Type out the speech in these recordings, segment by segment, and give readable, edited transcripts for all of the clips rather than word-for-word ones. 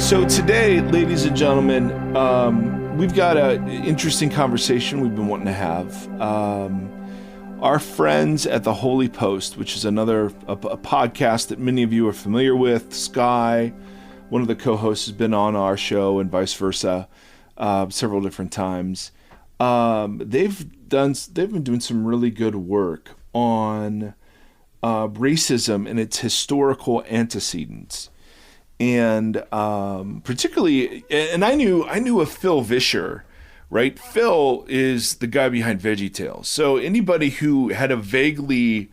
So today, ladies and gentlemen, we've got an interesting conversation we've been wanting to have. Our friends at the Holy Post, which is a podcast that many of you are familiar with, Sky, one of the co-hosts, has been on our show and vice versa several different times. They've been doing some really good work on racism and its historical antecedents. And particularly, and I knew of Phil Vischer, right? Phil is the guy behind VeggieTales. So anybody who had a vaguely,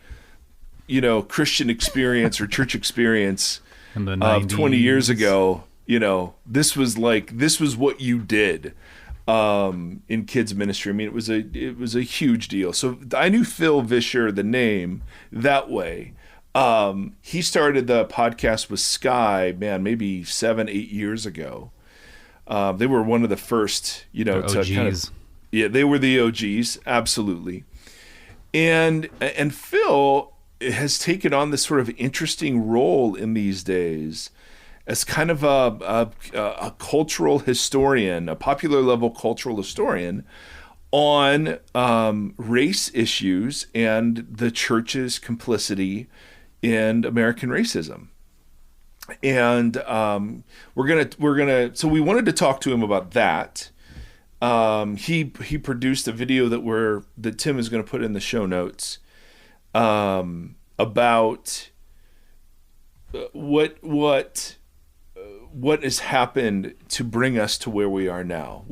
Christian experience or church experience in the 20 years ago, this was what you did in kids ministry. I mean, it was a huge deal. So I knew Phil Vischer, the name, that way. He started the podcast with Sky, maybe 7-8 years ago. They were one of the first, OGs. They were the OGs, absolutely. And Phil has taken on this sort of interesting role in these days as kind of a cultural historian, a popular level cultural historian on race issues and the church's complicity in American racism. And so we wanted to talk to him about that. He produced a video that Tim is going to put in the show notes about what has happened to bring us to where we are now.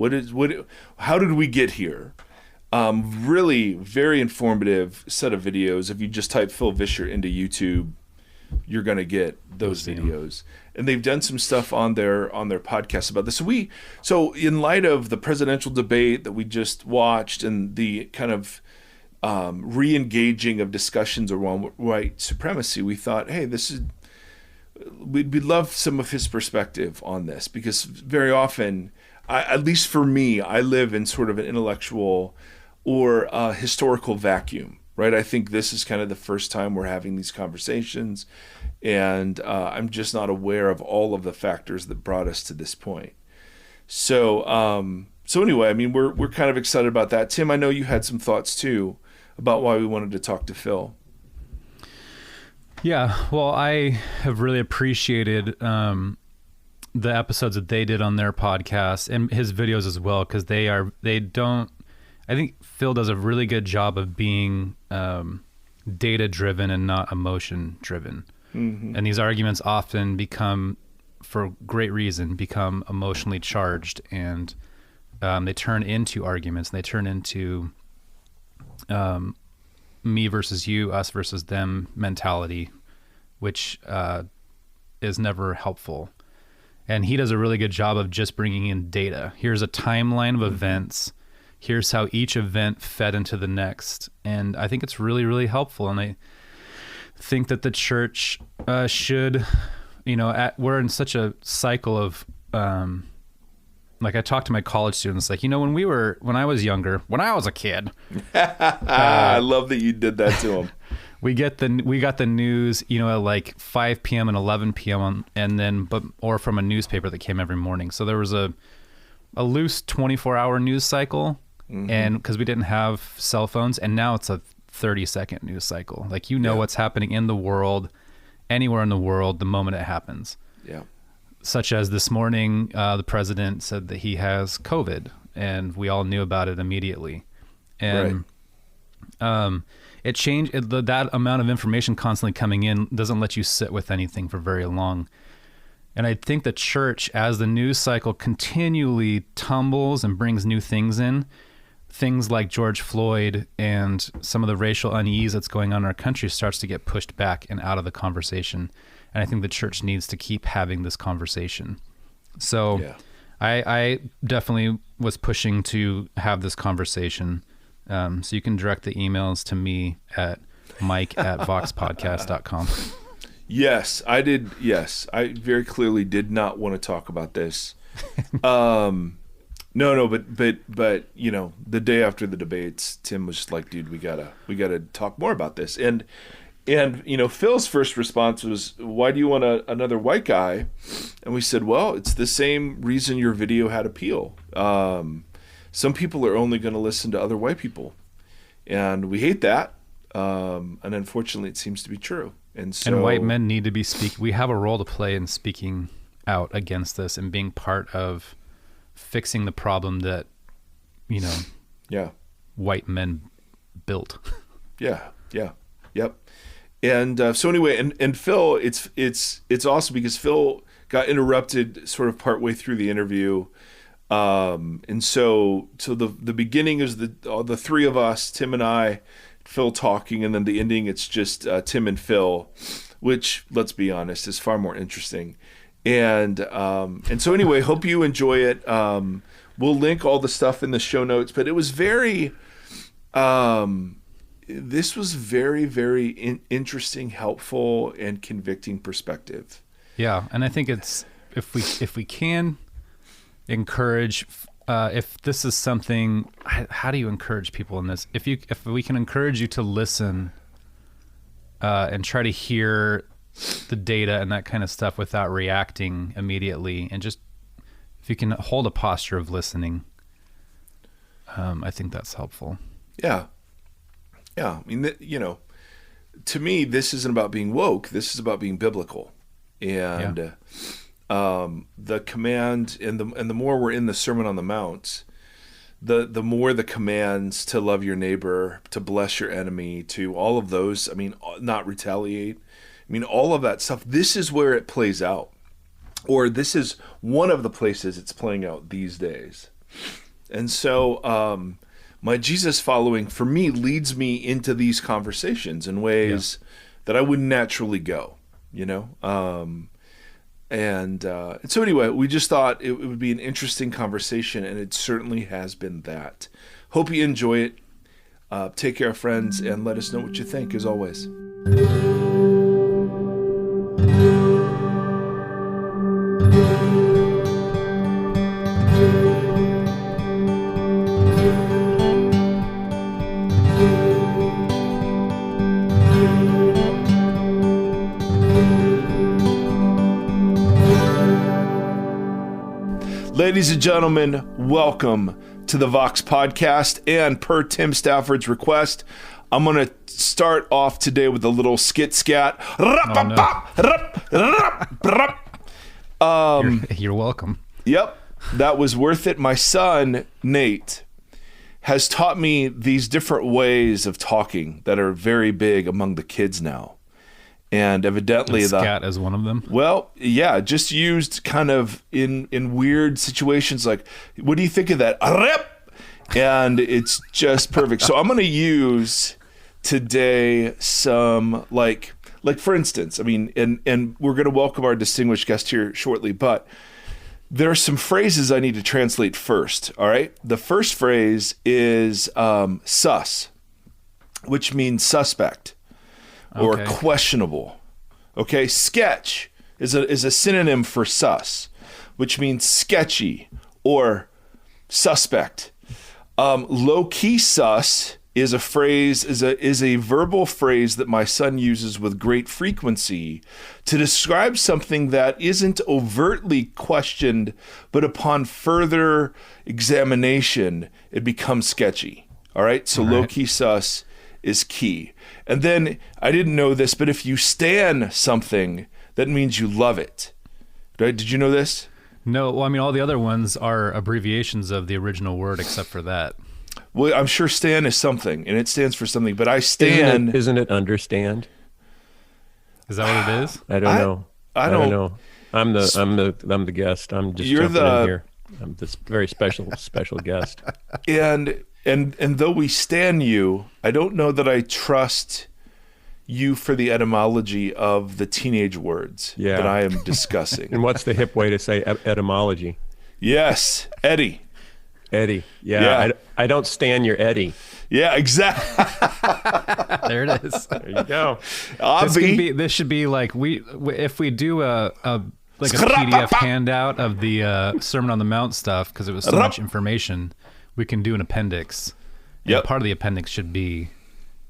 How did we get here? Really very informative set of videos. If you just type Phil Vischer into YouTube, you're going to get those videos. And they've done some stuff on their podcast about this. So in light of the presidential debate that we just watched and the kind of re-engaging of discussions around white supremacy, we thought, hey, we'd love some of his perspective on this, because very often, at least for me, I live in sort of an intellectual or historical vacuum, right? I think this is kind of the first time we're having these conversations, and I'm just not aware of all of the factors that brought us to this point. So anyway, I mean, we're kind of excited about that. Tim, I know you had some thoughts too about why we wanted to talk to Phil. Yeah, well, I have really appreciated the episodes that they did on their podcast and his videos as well, because I think Phil does a really good job of being data-driven and not emotion-driven. Mm-hmm. And these arguments often for great reason, become emotionally charged, and they turn into arguments, and they turn into me versus you, us versus them mentality, which is never helpful. And he does a really good job of just bringing in data. Here's a timeline of events. Here's how each event fed into the next. And I think it's really, really helpful. And I think that the church should, we're in such a cycle of, like I talk to my college students, like, when I was younger, when I was a kid. I love that you did that to them. we got the news, at like 5 p.m. and 11 p.m. or from a newspaper that came every morning. So there was a loose 24-hour news cycle. Mm-hmm. And because we didn't have cell phones, and now it's a 30-second news cycle. Like, what's happening in the world, anywhere in the world, the moment it happens. Yeah. Such as this morning, the president said that he has COVID, and we all knew about it immediately. And it changed. That amount of information constantly coming in doesn't let you sit with anything for very long. And I think the church, as the news cycle continually tumbles and brings new things in, things like George Floyd and some of the racial unease that's going on in our country starts to get pushed back and out of the conversation. And I think the church needs to keep having this conversation. So I definitely was pushing to have this conversation. So you can direct the emails to me at mike@voxpodcast.com. Yes, I did. Yes, I very clearly did not want to talk about this. No, but the day after the debates, Tim was just like, dude, we gotta talk more about this. And And, Phil's first response was, why do you want another white guy? And we said, well, it's the same reason your video had appeal. Some people are only going to listen to other white people. And we hate that. And unfortunately, it seems to be true. And white men need to be speaking. We have a role to play in speaking out against this and being part of fixing the problem that, white men built. Yeah. Yep. And so anyway, and Phil, it's awesome because Phil got interrupted sort of partway through the interview. And so the beginning is the three of us, Tim and I, Phil talking, and then the ending, it's just Tim and Phil, which, let's be honest, is far more interesting. And so anyway, hope you enjoy it. We'll link all the stuff in the show notes, but it was very, this was very, very interesting, helpful, and convicting perspective. Yeah, and I think it's if we can encourage, if this is something, how do you encourage people in this? If we can encourage you to listen and try to hear the data and that kind of stuff without reacting immediately, and just if you can hold a posture of listening, I think that's helpful. Yeah. I mean, to me, this isn't about being woke. This is about being biblical, and the command, and the more we're in the Sermon on the Mount, the more the commands to love your neighbor, to bless your enemy, to all of those. I mean, not retaliate. I mean, all of that stuff. This is where it plays out, or this is one of the places it's playing out these days. And so, my Jesus following for me leads me into these conversations in ways that I wouldn't naturally go, and so anyway, we just thought it would be an interesting conversation, and it certainly has been that. Hope you enjoy it. Take care, friends, and let us know what you think, as always. Ladies and gentlemen, welcome to the Vox Podcast, and per Tim Stafford's request, I'm going to start off today with a little skit scat. You're welcome. Yep, that was worth it. My son, Nate, has taught me these different ways of talking that are very big among the kids now. And evidently scat is one of them. Well, yeah, just used kind of in weird situations, like, what do you think of that? And it's just perfect. So I'm going to use today some like for instance, I mean, and we're going to welcome our distinguished guest here shortly, but there are some phrases I need to translate first. All right. The first phrase is sus, which means suspect. Or questionable. Okay, sketch is a synonym for sus, which means sketchy or suspect. Low-key sus is a phrase, is a verbal phrase that my son uses with great frequency to describe something that isn't overtly questioned, but upon further examination, it becomes sketchy. All right, so low-key sus is key. And then, I didn't know this, but if you stan something, that means you love it. Right? Did you know this? No, well, I mean, all the other ones are abbreviations of the original word except for that. Well, I'm sure stan is something, and it stands for something, but I stan... Isn't it understand? Is that what it is? I don't know. I don't know. I'm the guest. I'm just jumping in here. I'm this very special guest. And though we stan you, I don't know that I trust you for the etymology of the teenage words that I am discussing. And what's the hip way to say etymology? Yes, Eddie. Yeah. I don't stan your Eddie. Yeah, exactly. There it is. There you go. This should be like if we do a PDF handout of the Sermon on the Mount stuff, because it was so much information. We can do an appendix. Yep. Part of the appendix should be,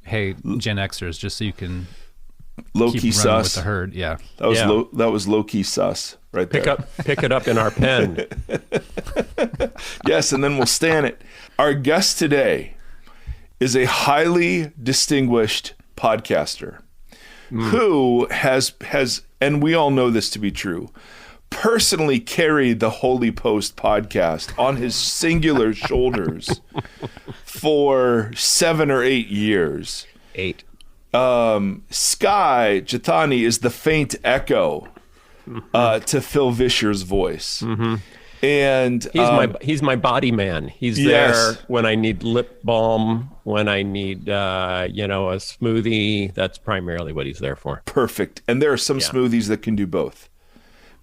hey, Gen Xers, just so you can low key sus with the herd. Yeah, that was low key sus right there. Pick it up in our pen. Yes, and then we'll stand it. Our guest today is a highly distinguished podcaster who has, and we all know this to be true, personally carried the Holy Post podcast on his singular shoulders for 7 or 8 years. 8. Sky Jethani is the faint echo to Phil Vischer's voice. Mm-hmm. And he's my body man. He's there when I need lip balm, when I need a smoothie. That's primarily what he's there for. Perfect. And there are some smoothies that can do both.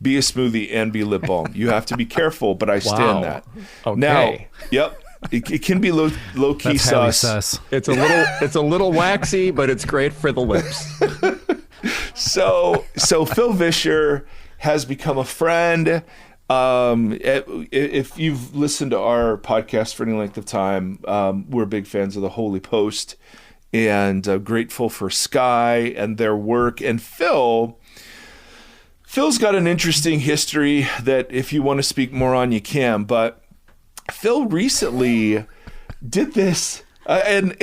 Be a smoothie and be lip balm. You have to be careful, but I stand that. Okay. Now, it can be low key sus. It's a little waxy, but it's great for the lips. So Phil Vischer has become a friend. If you've listened to our podcast for any length of time, we're big fans of the Holy Post and grateful for Sky and their work. And Phil's got an interesting history that if you want to speak more on, you can. But Phil recently did this, and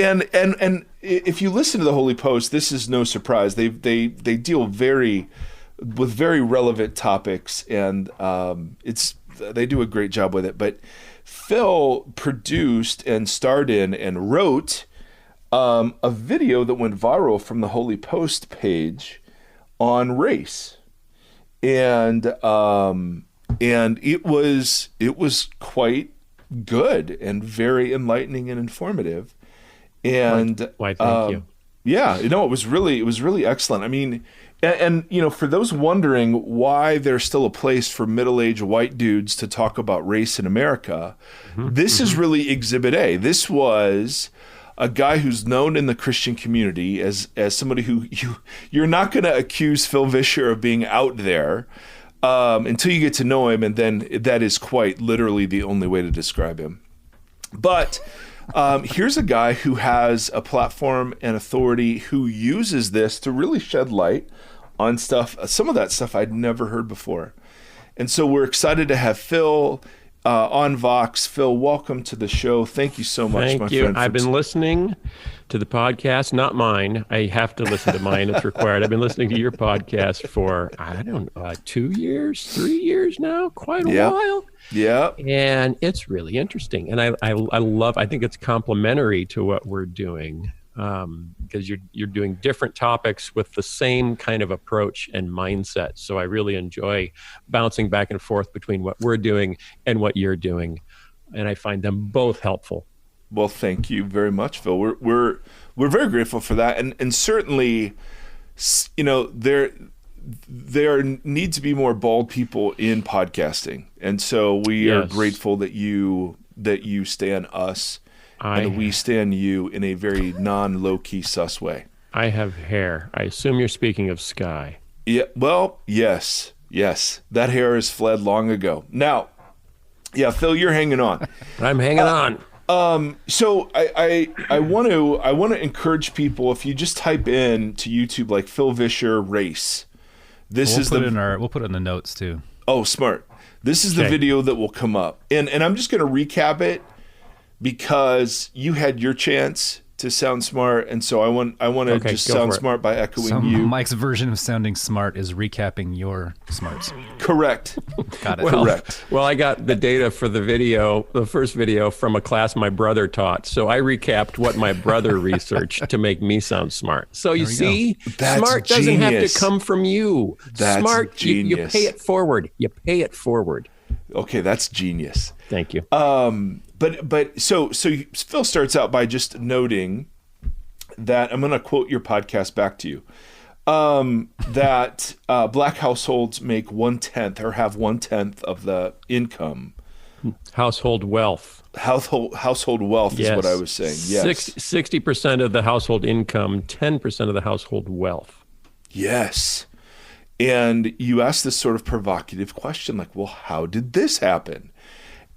if you listen to the Holy Post, this is no surprise. They deal with very relevant topics, and they do a great job with it. But Phil produced and starred in and wrote a video that went viral from the Holy Post page on race, and it was quite good and very enlightening and informative. And why thank you. Yeah, it was really excellent. I mean, and for those wondering why there's still a place for middle-aged white dudes to talk about race in America, this is really Exhibit A. This was a guy who's known in the Christian community as somebody who you're not going to accuse Phil Vischer of being out there until you get to know him, and then that is quite literally the only way to describe him. But here's a guy who has a platform and authority who uses this to really shed light on stuff, some of that stuff I'd never heard before. And so we're excited to have Phil on Vox. Phil, welcome to the show. Thank you so much, my friend. I've been listening to the podcast, not mine. I have to listen to mine. It's required. I've been listening to your podcast for, 2 years, 3 years now, quite a while. Yeah. And it's really interesting. And I think it's complementary to what we're doing, because you're doing different topics with the same kind of approach and mindset. So I really enjoy bouncing back and forth between what we're doing and what you're doing. And I find them both helpful. Well, thank you very much, Phil. We're very grateful for that. And certainly, there need to be more bald people in podcasting, and so we are grateful that you stand us, and we stand you in a very non-low-key sus way. I have hair. I assume you're speaking of Sky. Yeah. Well, yes. That hair has fled long ago. Now, Phil, you're hanging on. I'm hanging on. So I want to encourage people, if you just type in to YouTube like Phil Vischer race. We'll put it in the notes too. Oh, smart. This is the video that will come up. And I'm just going to recap it because you had your chance to sound smart, and so I want to just sound smart by echoing you. Mike's version of sounding smart is recapping your smarts. Correct. Got it. Correct. Well, I got the data for the first video from a class my brother taught. So I recapped what my brother researched to make me sound smart. So you see, smart doesn't have to come from you. That's smart, genius. You pay it forward. Okay, that's genius. Thank you. But so Phil starts out by just noting that, I'm going to quote your podcast back to you, that black households make 1/10 or have 1/10 of the income. Household wealth. Household wealth is what I was saying. Yes. 60% of the household income, 10% of the household wealth. Yes. And you ask this sort of provocative question, like, well, how did this happen?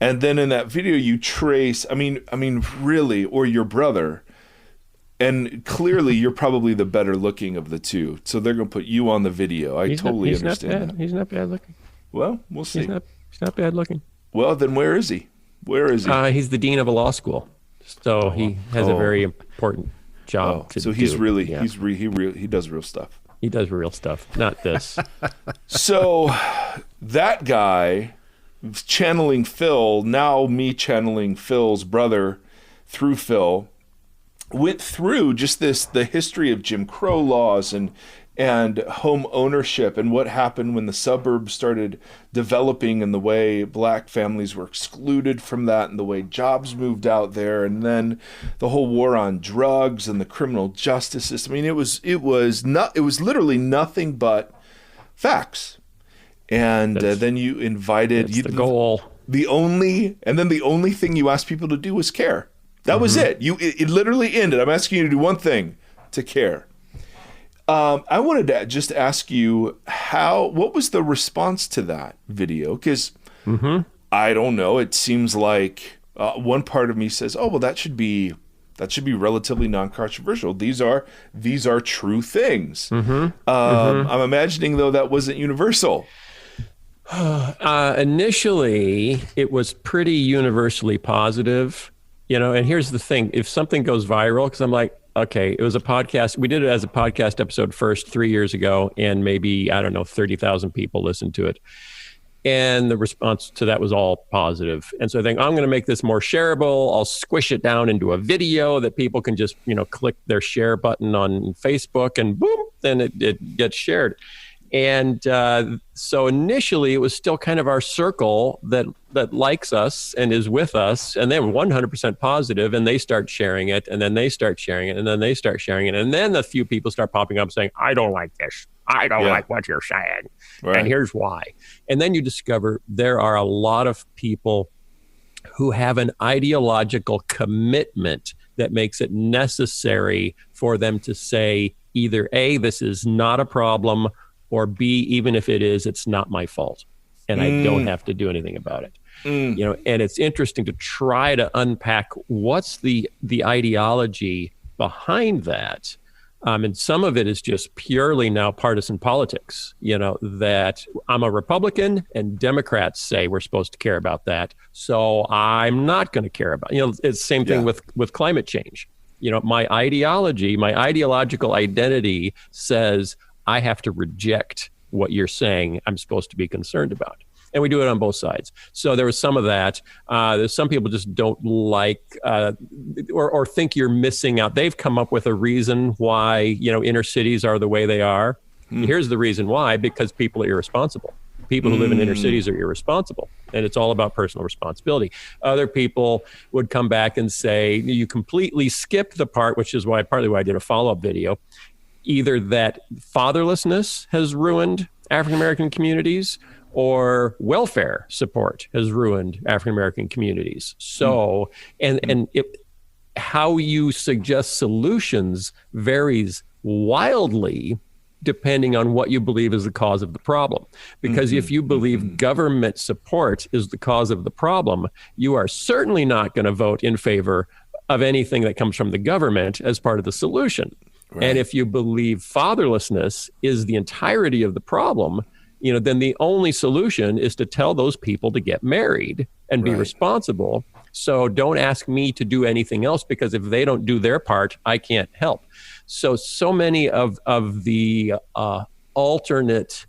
And then in that video, you trace, I mean, really, or your brother And clearly, you're probably the better looking of the two, so they're going to put you on the video. I totally understand that. He's not bad looking. Well, we'll see. He's not bad looking. Well, then where is he? Where is he? He's the dean of a law school, so he has a very important job to do. So he's really he does real stuff. He does real stuff, not this. So that guy channeling Phil, now me channeling Phil's brother through Phil, went through just the history of Jim Crow laws and home ownership and what happened when the suburbs started developing and the way black families were excluded from that and the way jobs moved out there, and then the whole war on drugs and the criminal justice system. I mean, it was literally nothing but facts. And then you invited the goal. The only thing you asked people to do was care. That was it. It literally ended. I'm asking you to do one thing, to care. I wanted to just ask you what was the response to that video? Because I don't know. It seems like one part of me says, "Oh, well, that should be relatively non-controversial. These are true things." I'm imagining though that wasn't universal. Initially, it was pretty universally positive. And here's the thing. If something goes viral, because I'm like, okay, it was a podcast. We did it as a podcast episode first 3 years ago, and maybe, 30,000 people listened to it. And the response to that was all positive. And so I think I'm going to make this more shareable. I'll squish it down into a video that people can just, click their share button on Facebook and boom, then it gets shared. And so initially it was still kind of our circle that likes us and is with us, and they were 100% positive, and they start sharing it, and then they start sharing it, and then they start sharing it, and then a few people start popping up saying, "I don't like this. I don't like what you're saying. Right. And here's why." And then you discover there are a lot of people who have an ideological commitment that makes it necessary for them to say either A, this is not a problem, or B, even if it is, it's not my fault, and I don't have to do anything about it. And it's interesting to try to unpack what's the ideology behind that. And some of it is just purely now partisan politics, that I'm a Republican and Democrats say we're supposed to care about that, so I'm not going to care about it. It's the same thing with climate change. My ideology, my ideological identity says I have to reject what you're saying I'm supposed to be concerned about. And we do it on both sides. So there was some of that. There's some people just don't like or think you're missing out. They've come up with a reason why, inner cities are the way they are. Here's the reason why: because people are irresponsible. People who live in inner cities are irresponsible, and it's all about personal responsibility. Other people would come back and say, you completely skipped the part, which is partly why I did a follow-up video, either that fatherlessness has ruined African-American communities or welfare support has ruined African-American communities. So, how you suggest solutions varies wildly depending on what you believe is the cause of the problem. Because if you believe government support is the cause of the problem, you are certainly not going to vote in favor of anything that comes from the government as part of the solution. Right. And if you believe fatherlessness is the entirety of the problem, then the only solution is to tell those people to get married and be responsible. So don't ask me to do anything else, because if they don't do their part, I can't help. So many of the alternate,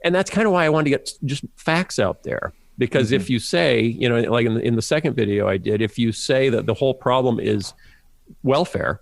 and that's kind of why I wanted to get just facts out there. Because if you say, like in the second video I did, if you say that the whole problem is welfare,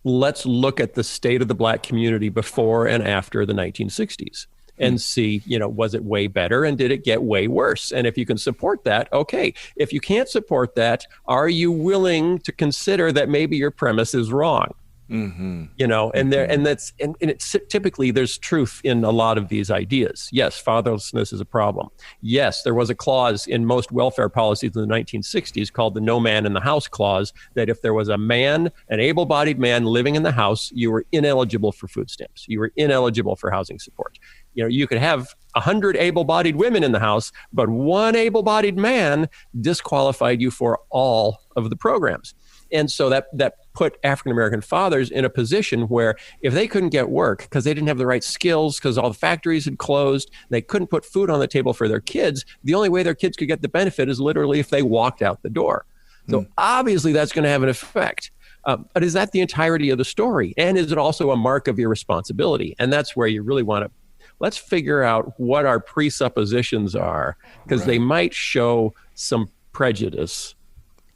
let's look at the state of the black community before and after the 1960s and see, was it way better and did it get way worse? And if you can support that, okay. If you can't support that, are you willing to consider that maybe your premise is wrong? And it's typically there's truth in a lot of these ideas. Yes, fatherlessness is a problem. Yes, there was a clause in most welfare policies in the 1960s called the No Man in the House clause, that if there was a man, an able-bodied man living in the house, you were ineligible for food stamps. You were ineligible for housing support. You could have 100 able-bodied women in the house, but one able-bodied man disqualified you for all of the programs. And so that put African-American fathers in a position where if they couldn't get work because they didn't have the right skills, because all the factories had closed, they couldn't put food on the table for their kids, the only way their kids could get the benefit is literally if they walked out the door. So obviously that's going to have an effect. But is that the entirety of the story? And is it also a mark of irresponsibility? And that's where you really want to, let's figure out what our presuppositions are, because they might show some prejudice.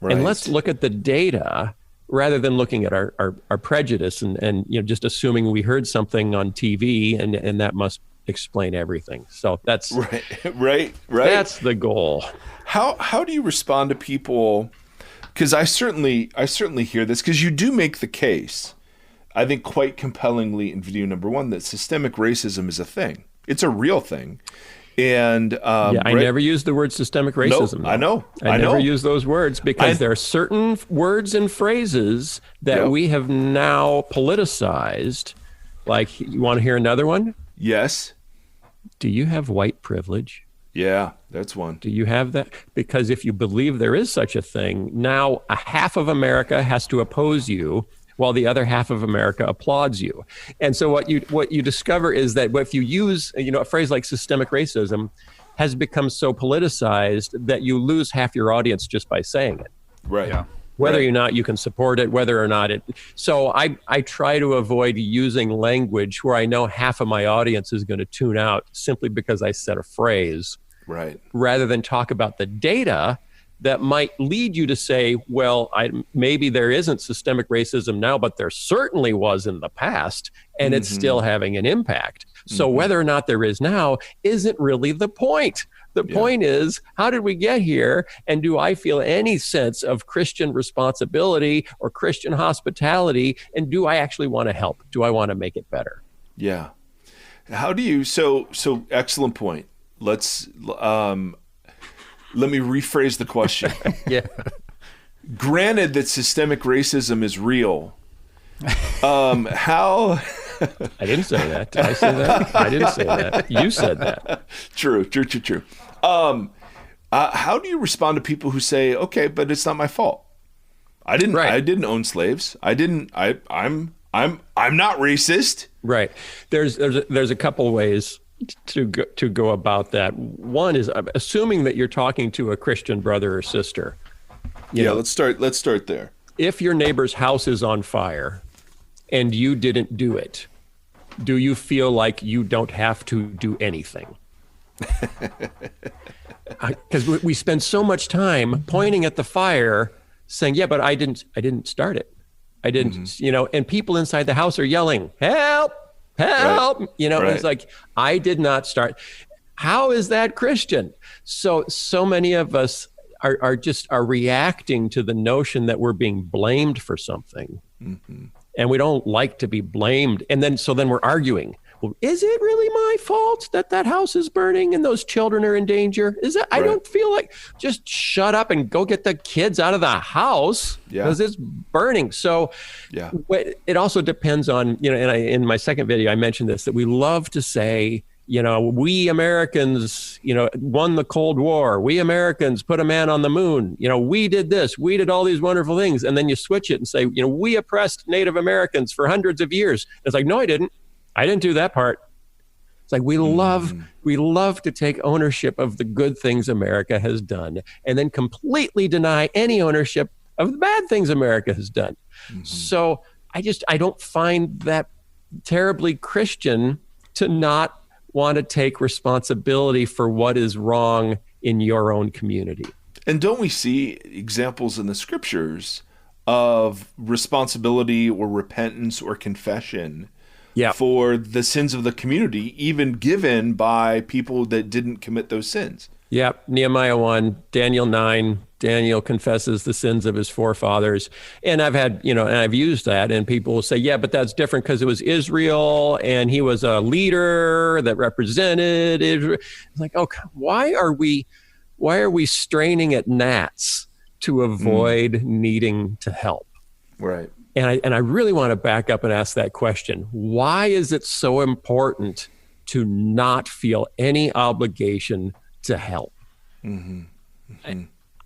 Right. And let's look at the data rather than looking at our prejudice and just assuming we heard something on TV and that must explain everything. So that's right. That's the goal. How do you respond to people? Because I certainly hear this, because you do make the case, I think quite compellingly in video number 1, that systemic racism is a thing. It's a real thing. And I never use the word systemic racism. No, I never use those words because there are certain words and phrases that we have now politicized. Like, you want to hear another one? Yes. Do you have white privilege? Yeah, that's one. Do you have that? Because if you believe there is such a thing, now a half of America has to oppose you while the other half of America applauds you. And so what you discover is that if you use a phrase like systemic racism has become so politicized that you lose half your audience just by saying it. Right. Yeah. Whether or not you can support it, whether or not it. So I try to avoid using language where I know half of my audience is going to tune out simply because I said a phrase. Right. Rather than talk about the data that might lead you to say, well, maybe there isn't systemic racism now, but there certainly was in the past, and it's still having an impact. So whether or not there is now isn't really the point. The point is, how did we get here? And do I feel any sense of Christian responsibility or Christian hospitality? And do I actually want to help? Do I want to make it better? Yeah. How do you, so excellent point. Let me rephrase the question. Yeah. Granted that systemic racism is real, how... I didn't say that. Did I say that? I didn't say that. You said that. True. How do you respond to people who say, okay, but it's not my fault. I didn't own slaves. I'm not racist. Right. There's a couple ways to go about that. One is assuming that you're talking to a Christian brother or sister. Let's start there. If your neighbor's house is on fire and you didn't do it, do you feel like you don't have to do anything? Because we spend so much time pointing at the fire saying, yeah, but I didn't start it. I didn't, and people inside the house are yelling, help. Right. It's like, I did not start. How is that Christian? So many of us are reacting to the notion that we're being blamed for something. And we don't like to be blamed. And then we're arguing. Well, is it really my fault that house is burning and those children are in danger? Is that, I don't feel like, just shut up and go get the kids out of the house because it's burning. So it also depends on, and in my second video, I mentioned this, that we love to say, we Americans, won the Cold War. We Americans put a man on the moon. We did this. We did all these wonderful things. And then you switch it and say, we oppressed Native Americans for hundreds of years. It's like, no, I didn't. I didn't do that part. It's like we love to take ownership of the good things America has done and then completely deny any ownership of the bad things America has done. So I don't find that terribly Christian to not want to take responsibility for what is wrong in your own community. And don't we see examples in the scriptures of responsibility or repentance or confession for the sins of the community, even given by people that didn't commit those sins? Yep. Nehemiah 1, Daniel 9, Daniel confesses the sins of his forefathers. And I've had, and I've used that, and people will say, yeah, but that's different because it was Israel and he was a leader that represented Israel. It's like, okay, why are we straining at gnats to avoid needing to help? Right. And I really want to back up and ask that question. Why is it so important to not feel any obligation to help?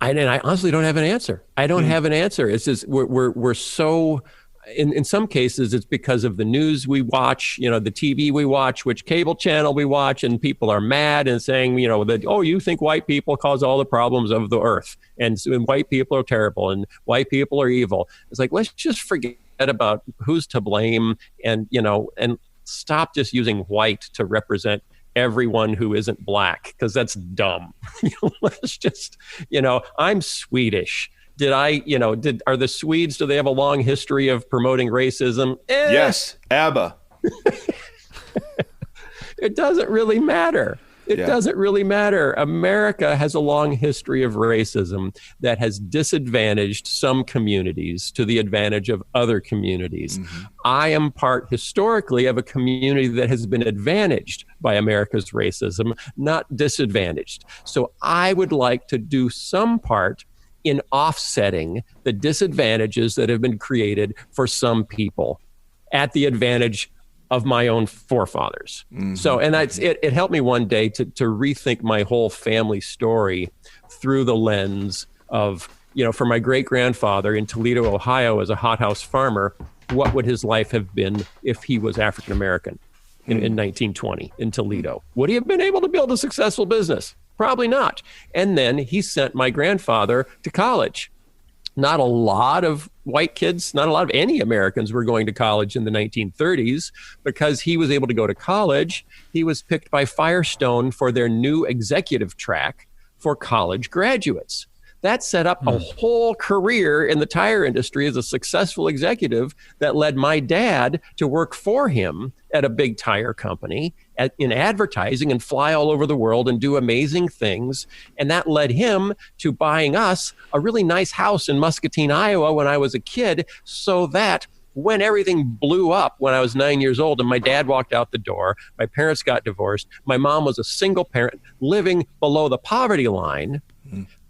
I honestly don't have an answer. I don't have an answer. It's just we're so. In some cases, it's because of the news we watch, the TV we watch, which cable channel we watch, and people are mad and saying, that, oh, you think white people cause all the problems of the earth, and white people are terrible, and white people are evil. It's like, let's just forget about who's to blame, and stop just using white to represent everyone who isn't black, because that's dumb. Let's just, I'm Swedish. Are the Swedes, do they have a long history of promoting racism? Yes, ABBA. It doesn't really matter. It doesn't really matter. America has a long history of racism that has disadvantaged some communities to the advantage of other communities. Mm-hmm. I am part historically of a community that has been advantaged by America's racism, not disadvantaged. So I would like to do some part in offsetting the disadvantages that have been created for some people at the advantage of my own forefathers. Mm-hmm. So, and it helped me one day to rethink my whole family story through the lens of, for my great-grandfather in Toledo, Ohio, as a hothouse farmer, what would his life have been if he was African-American in 1920 in Toledo? Would he have been able to build a successful business? Probably not. And then he sent my grandfather to college. Not a lot of white kids, not a lot of any Americans were going to college in the 1930s. Because he was able to go to college, he was picked by Firestone for their new executive track for college graduates. That set up a whole career in the tire industry as a successful executive that led my dad to work for him at a big tire company in advertising and fly all over the world and do amazing things. And that led him to buying us a really nice house in Muscatine, Iowa when I was a kid, so that when everything blew up when I was 9 years old and my dad walked out the door, my parents got divorced, my mom was a single parent living below the poverty line,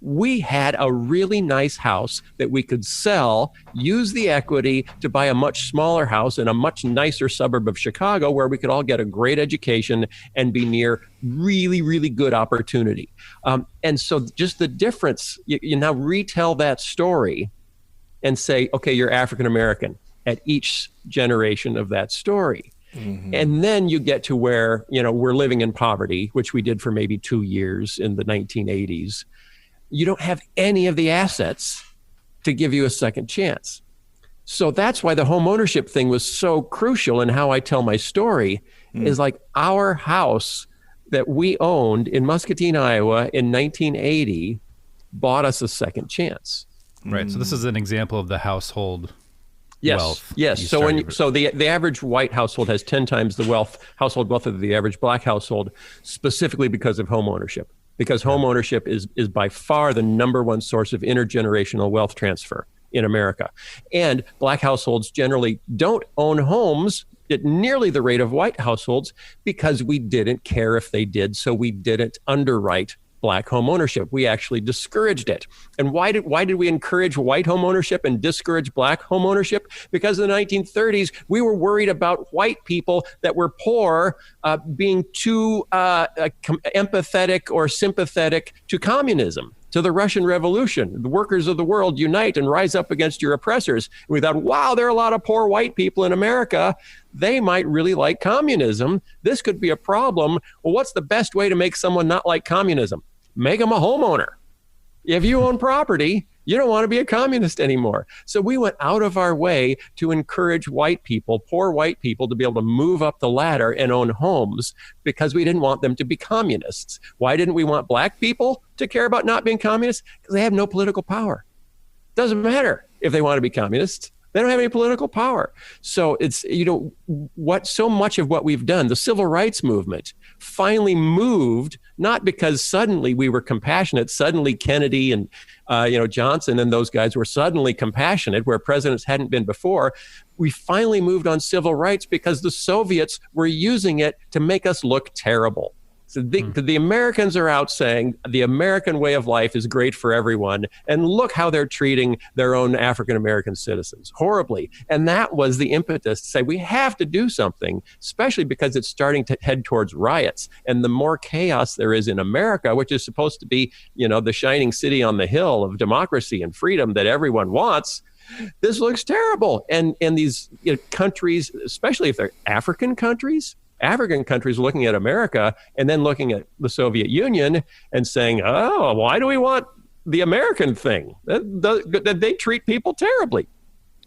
we had a really nice house that we could sell, use the equity to buy a much smaller house in a much nicer suburb of Chicago where we could all get a great education and be near really, really good opportunity. And so just the difference, you now retell that story and say, okay, you're African American at each generation of that story. Mm-hmm. And then you get to where, we're living in poverty, which we did for maybe 2 years in the 1980s. You don't have any of the assets to give you a second chance. So that's why the home ownership thing was so crucial in how I tell my story, is like our house that we owned in Muscatine, Iowa in 1980 bought us a second chance. Right. So this is an example of the household wealth. Yes. So the average white household has 10 times the household wealth of the average black household, specifically because of home ownership. Because home ownership is by far the number one source of intergenerational wealth transfer in America. And black households generally don't own homes at nearly the rate of white households because we didn't care if they did, so we didn't underwrite black home ownership. We actually discouraged it. And why did we encourage white home ownership and discourage black home ownership? Because in the 1930s, we were worried about white people that were poor being too empathetic or sympathetic to communism, to the Russian Revolution. The workers of the world unite and rise up against your oppressors. And we thought, wow, there are a lot of poor white people in America. They might really like communism. This could be a problem. Well, what's the best way to make someone not like communism? Make them a homeowner. If you own property, you don't want to be a communist anymore. So we went out of our way to encourage white people, poor white people, to be able to move up the ladder and own homes because we didn't want them to be communists. Why didn't we want black people to care about not being communists? Because they have no political power. Doesn't matter if they want to be communists. They don't have any political power. So it's, so much of what we've done, the civil rights movement finally moved, not because suddenly we were compassionate, suddenly Kennedy and, Johnson and those guys were suddenly compassionate where presidents hadn't been before. We finally moved on civil rights because the Soviets were using it to make us look terrible. So the Americans are out saying the American way of life is great for everyone. And look how they're treating their own African-American citizens horribly. And that was the impetus to say we have to do something, especially because it's starting to head towards riots. And the more chaos there is in America, which is supposed to be, the shining city on the hill of democracy and freedom that everyone wants, this looks terrible. And these countries, especially if they're African countries looking at America and then looking at the Soviet Union and saying, oh, why do we want the American thing? They treat people terribly.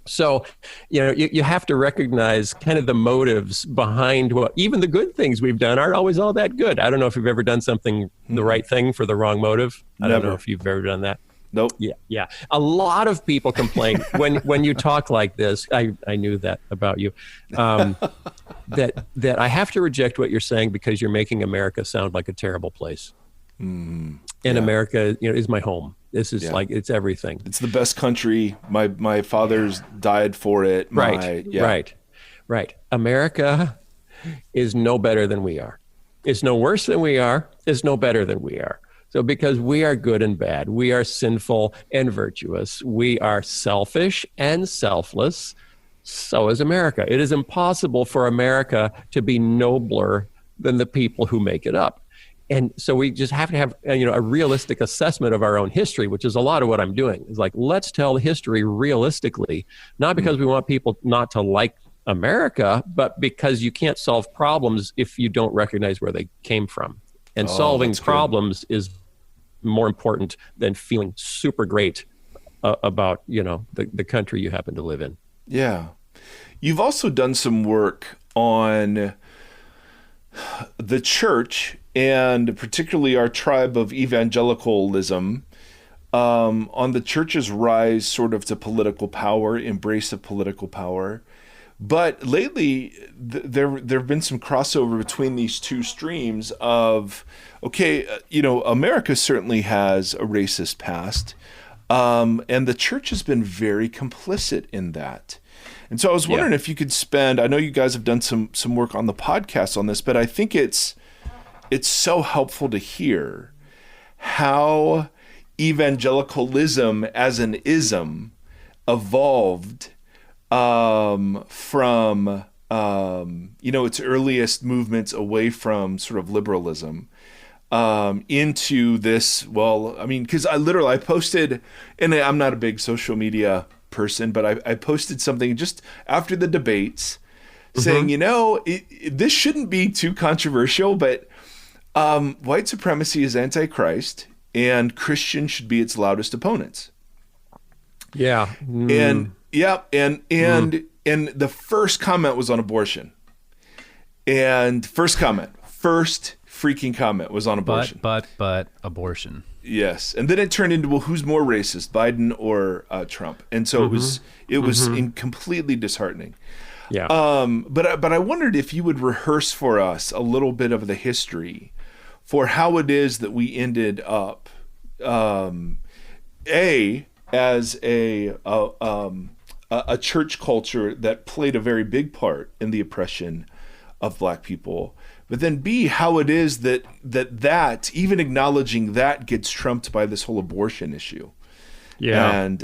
So, you have to recognize kind of the motives behind even the good things we've done aren't always all that good. I don't know if you've ever done something the right thing for the wrong motive. I don't know if you've ever done that. Nope. Yeah. A lot of people complain when you talk like this. I knew that about you. That I have to reject what you're saying because you're making America sound like a terrible place. And America, is my home. This is like, it's everything. It's the best country. My fathers died for it. Right. America is no better than we are. It's no worse than we are. It's no better than we are. So because we are good and bad, we are sinful and virtuous, we are selfish and selfless, so is America. It is impossible for America to be nobler than the people who make it up. And so we just have to have a realistic assessment of our own history, which is a lot of what I'm doing. It's like, let's tell the history realistically, not because we want people not to like America, but because you can't solve problems if you don't recognize where they came from. And solving problems is more important than feeling super great about, the country you happen to live in. Yeah. You've also done some work on the church and particularly our tribe of evangelicalism, on the church's rise sort of to political power, embrace of political power. But lately, there have been some crossover between these two streams of, America certainly has a racist past, and the church has been very complicit in that. And so I was wondering if you could spend, I know you guys have done some work on the podcast on this, but I think it's so helpful to hear how evangelicalism as an ism evolved from its earliest movements away from sort of liberalism into this, because I posted, and I'm not a big social media person, but I posted something just after the debates saying, this shouldn't be too controversial, but white supremacy is antichrist and Christians should be its loudest opponents. Yeah. And the first comment was on abortion. And first freaking comment was on abortion. But abortion. Yes. And then it turned into, well, who's more racist, Biden or Trump? And so it was completely disheartening. Yeah. But I wondered if you would rehearse for us a little bit of the history for how it is that we ended up, as a church culture that played a very big part in the oppression of Black people, but then B, how it is that even acknowledging that gets trumped by this whole abortion issue. Yeah. And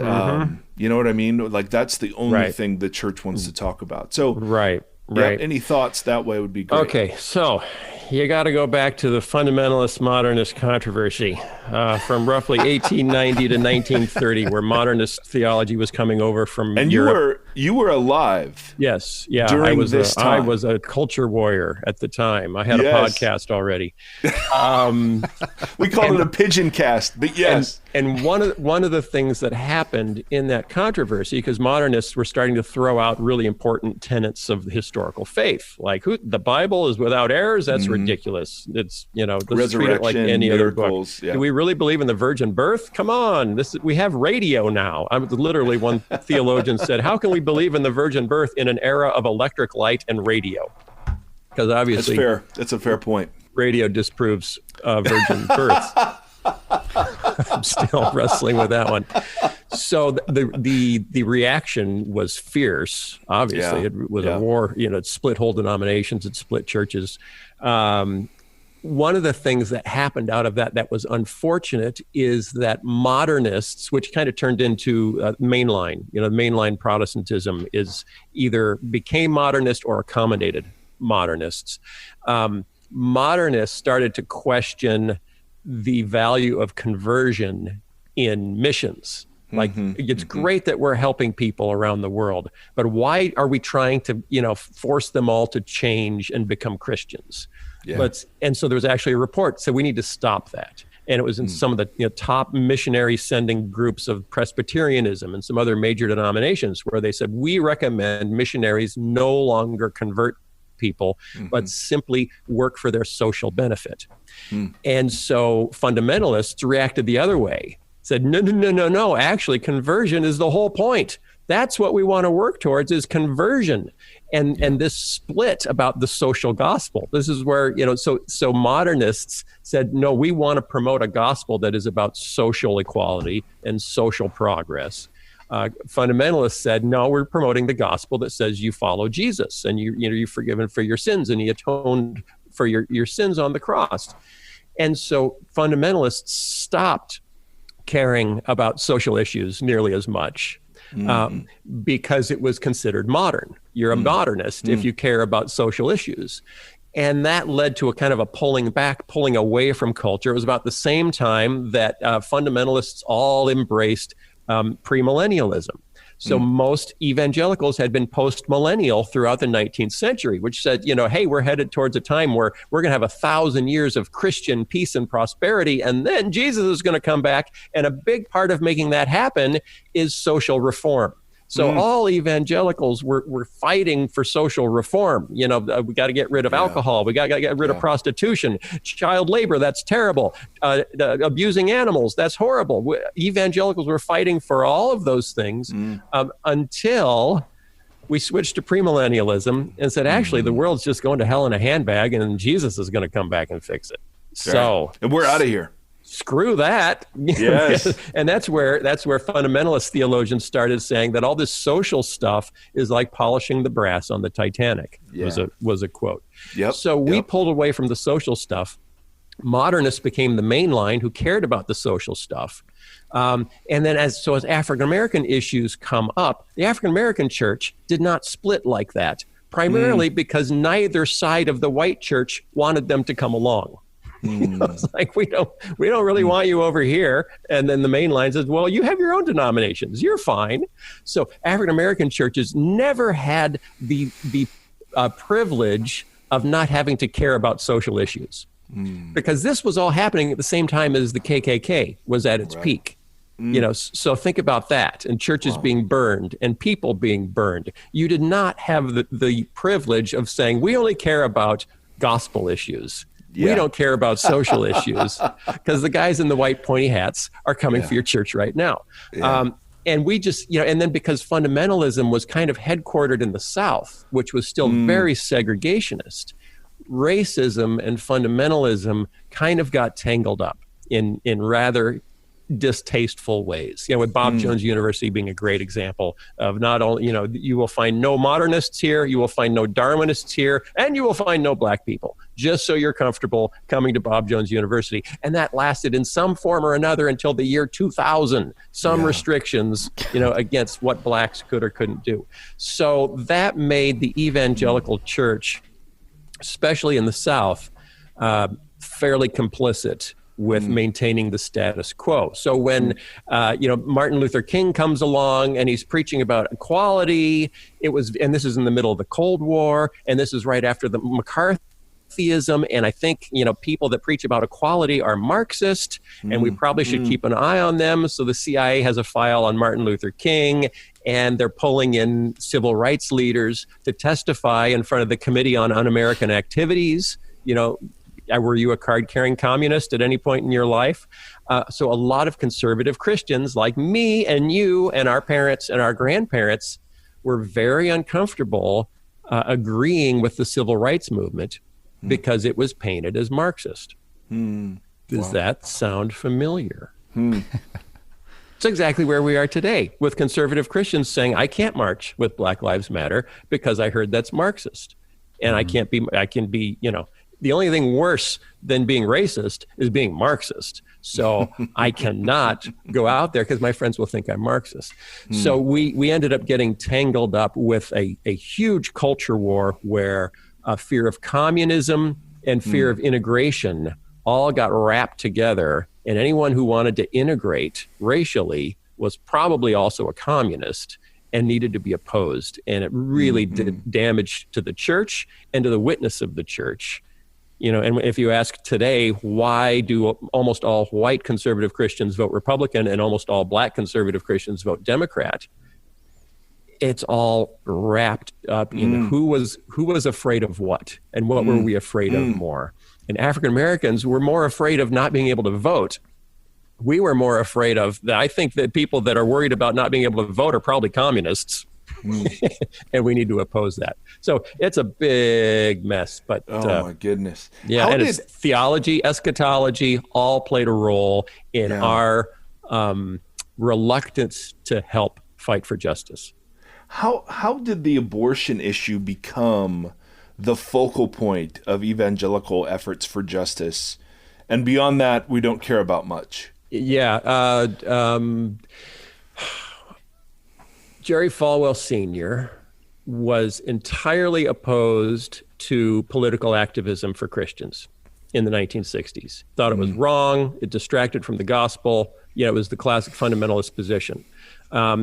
you know what I mean? Like that's the only thing the church wants to talk about. So right. Any thoughts that way would be great. Okay, so you got to go back to the fundamentalist modernist controversy from roughly 1890 to 1930, where modernist theology was coming over from Europe. You were alive. Yes, yeah. During this time. I was a culture warrior at the time. I had a podcast already. We called it a pigeon cast, but yes. And one of the things that happened in that controversy, because modernists were starting to throw out really important tenets of the historical faith, like the Bible is without errors. That's ridiculous. It's let's treat it like any other book. Yeah. Do we really believe in the virgin birth? Come on, we have radio now. Literally, one theologian said, "How can we believe in the virgin birth in an era of electric light and radio?" Because obviously, that's fair. That's a fair point. Radio disproves virgin birth. I'm still wrestling with that one. So the reaction was fierce. Obviously, it was a war. It split whole denominations, it split churches. one of the things that happened out of that was unfortunate is that modernists, which kind of turned into mainline, mainline Protestantism is either became modernist or accommodated modernists. Modernists started to question the value of conversion in missions. Like, it's great that we're helping people around the world, but why are we trying to, force them all to change and become Christians? Yeah. And so there was actually a report, so we need to stop that. And it was in some of the top missionary sending groups of Presbyterianism and some other major denominations where they said, we recommend missionaries no longer convert people, but simply work for their social benefit. And so fundamentalists reacted the other way, said, no, actually conversion is the whole point. That's what we want to work towards, is conversion. And this split about the social gospel. This is where, so modernists said, no, we want to promote a gospel that is about social equality and social progress. Fundamentalists said, no, we're promoting the gospel that says you follow Jesus and you're forgiven for your sins and he atoned for your sins on the cross. And so fundamentalists stopped caring about social issues nearly as much. Because it was considered modern. You're a modernist if you care about social issues. And that led to a kind of a pulling away from culture. It was about the same time that fundamentalists all embraced premillennialism. So most evangelicals had been post-millennial throughout the 19th century, which said, hey, we're headed towards a time where we're going to have 1,000 years of Christian peace and prosperity, and then Jesus is going to come back. And a big part of making that happen is social reform. So all evangelicals were fighting for social reform. We got to get rid of alcohol. We got to get rid of prostitution, child labor. That's terrible. Abusing animals. That's horrible. Evangelicals were fighting for all of those things until we switched to premillennialism and said, actually, the world's just going to hell in a handbag and Jesus is going to come back and fix it. So, and we're out of here. Screw that. Yes. And that's where fundamentalist theologians started saying that all this social stuff is like polishing the brass on the Titanic, was a quote. Yep. So we pulled away from the social stuff. Modernists became the main line who cared about the social stuff. And then as African-American issues come up, the African-American church did not split like that, primarily because neither side of the white church wanted them to come along. It's like, we don't really want you over here. And then the main line says, well, you have your own denominations. You're fine. So African-American churches never had the privilege of not having to care about social issues, because this was all happening at the same time as the KKK was at its peak. So think about that, and churches being burned and people being burned. You did not have the privilege of saying, we only care about gospel issues. We don't care about social issues, because the guys in the white pointy hats are coming for your church right now. And we just, and then because fundamentalism was kind of headquartered in the South, which was still very segregationist, racism and fundamentalism kind of got tangled up in rather distasteful ways. With Bob Jones University being a great example of not only, you will find no modernists here, you will find no Darwinists here, and you will find no black people, just so you're comfortable coming to Bob Jones University. And that lasted in some form or another until the year 2000, some restrictions, against what blacks could or couldn't do. So that made the evangelical church, especially in the South, fairly complicit with maintaining the status quo. So when Martin Luther King comes along and he's preaching about equality, and this is in the middle of the Cold War, and this is right after the McCarthyism, and I think people that preach about equality are Marxist, and we probably should keep an eye on them. So the CIA has a file on Martin Luther King, and they're pulling in civil rights leaders to testify in front of the Committee on Un-American Activities. Were you a card-carrying communist at any point in your life? So a lot of conservative Christians like me and you and our parents and our grandparents were very uncomfortable agreeing with the civil rights movement because it was painted as Marxist. Does that sound familiar? It's exactly where we are today, with conservative Christians saying, I can't march with Black Lives Matter because I heard that's Marxist. And I can be, The only thing worse than being racist is being Marxist. So I cannot go out there because my friends will think I'm Marxist. So we ended up getting tangled up with a huge culture war where fear of communism and fear of integration all got wrapped together. And anyone who wanted to integrate racially was probably also a communist and needed to be opposed. And it really did damage to the church and to the witness of the church. You know, and if you ask today, why do almost all white conservative Christians vote Republican and almost all black conservative Christians vote Democrat? It's all wrapped up in who was afraid of what and what were we afraid of more. And African Americans were more afraid of not being able to vote. We were more afraid of, I think that people that are worried about not being able to vote are probably communists. And we need to oppose that. So it's a big mess. But oh my goodness. Yeah, it's theology, eschatology all played a role in our reluctance to help fight for justice. How did the abortion issue become the focal point of evangelical efforts for justice? And beyond that, we don't care about much. Yeah. Jerry Falwell Sr. was entirely opposed to political activism for Christians in the 1960s. Thought it was wrong. It distracted from the gospel. Yeah, it was the classic fundamentalist position.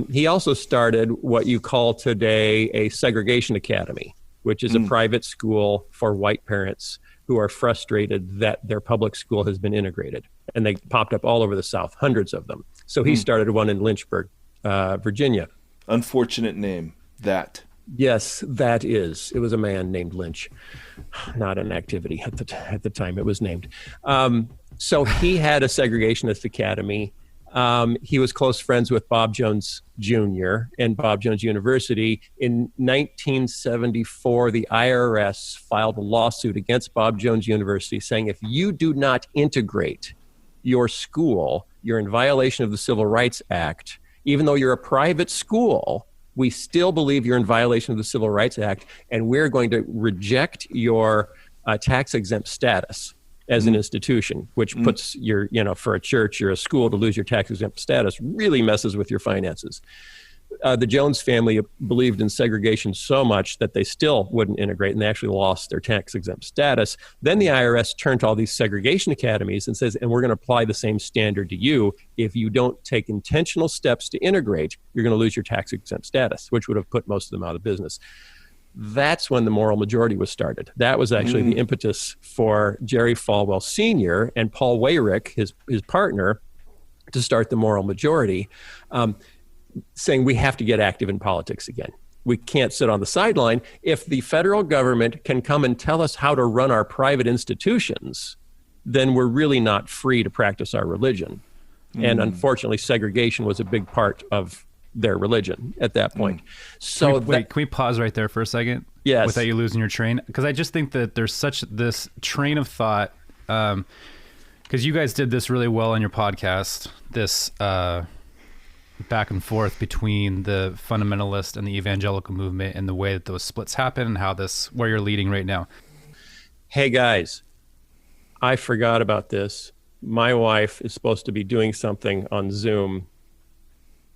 He also started what you call today a segregation academy, which is a private school for white parents who are frustrated that their public school has been integrated. And they popped up all over the South, hundreds of them. So he started one in Lynchburg, Virginia. Unfortunate name, that. Yes, that is. It was a man named Lynch, not an activity at the time it was named. So he had a segregationist academy. He was close friends with Bob Jones Jr. and Bob Jones University. In 1974, the IRS filed a lawsuit against Bob Jones University saying, if you do not integrate your school, you're in violation of the Civil Rights Act. Even though you're a private school, we still believe you're in violation of the Civil Rights Act, and we're going to reject your tax-exempt status as an institution, which puts your, for a church or a school to lose your tax-exempt status really messes with your finances. The Jones family believed in segregation so much that they still wouldn't integrate, and they actually lost their tax-exempt status. Then the IRS turned to all these segregation academies and says, and we're going to apply the same standard to you. If you don't take intentional steps to integrate, you're going to lose your tax-exempt status, which would have put most of them out of business. That's when the moral majority was started. That was actually the impetus for Jerry Falwell Sr. and Paul Weyrich, his partner, to start the moral majority. Saying we have to get active in politics again. We can't sit on the sideline. If the federal government can come and tell us how to run our private institutions, then we're really not free to practice our religion. And unfortunately, segregation was a big part of their religion at that point. So can we pause right there for a second? Yes. Without you losing your train? Because I just think that there's such this train of thought, because you guys did this really well on your podcast, this back and forth between the fundamentalist and the evangelical movement and the way that those splits happen and how where you're leading right now. Hey guys, I forgot about this. My wife is supposed to be doing something on Zoom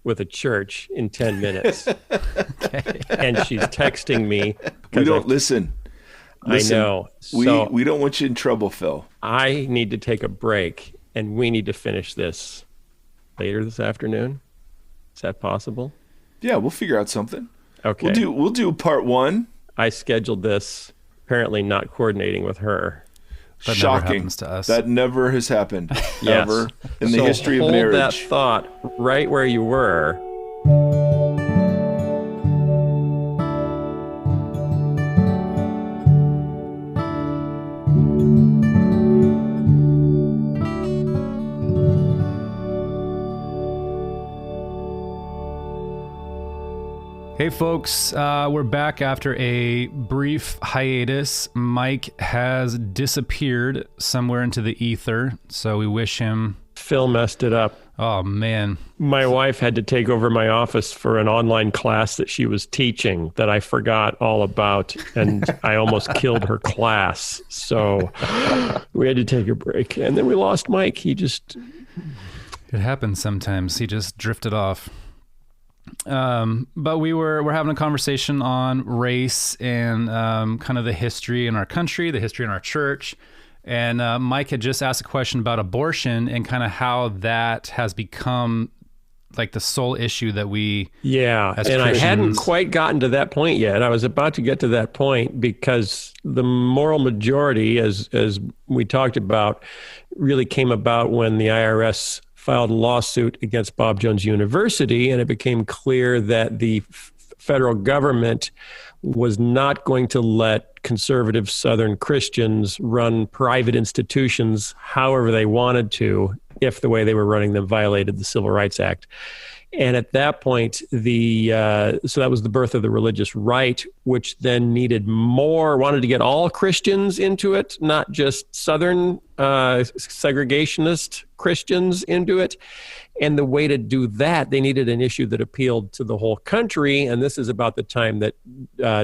with a church in 10 minutes. Okay. And she's texting me. We don't listen. I know. So we don't want you in trouble, Phil. I need to take a break, and we need to finish this later this afternoon. Is that possible? Yeah, we'll figure out something. Okay. We'll do part one. I scheduled this, apparently not coordinating with her. That Shocking. never happens to us. That never has happened Yes. ever in the history of hold marriage. that thought right where you were. Hey folks, we're back after a brief hiatus. Mike has disappeared somewhere into the ether, so we wish him Phil messed it up. Oh, man. My wife had to take over my office for an online class that she was teaching that I forgot all about, and I almost killed her class. So we had to take a break. And then we lost Mike. It happens sometimes. He just drifted off. But we're having a conversation on race and kind of the history in our country, the history in our church. And Mike had just asked a question about abortion and kind of how that has become like the sole issue that we, as and Christians, I hadn't quite gotten to that point yet. I was about to get to that point because the moral majority, as we talked about, really came about when the IRS filed a lawsuit against Bob Jones University, and it became clear that the federal government was not going to let conservative Southern Christians run private institutions however they wanted to, if the way they were running them violated the Civil Rights Act. And at that point, so that was the birth of the religious right, which then wanted to get all Christians into it, not just Southern segregationist Christians into it. And the way to do that, they needed an issue that appealed to the whole country. And this is about the time that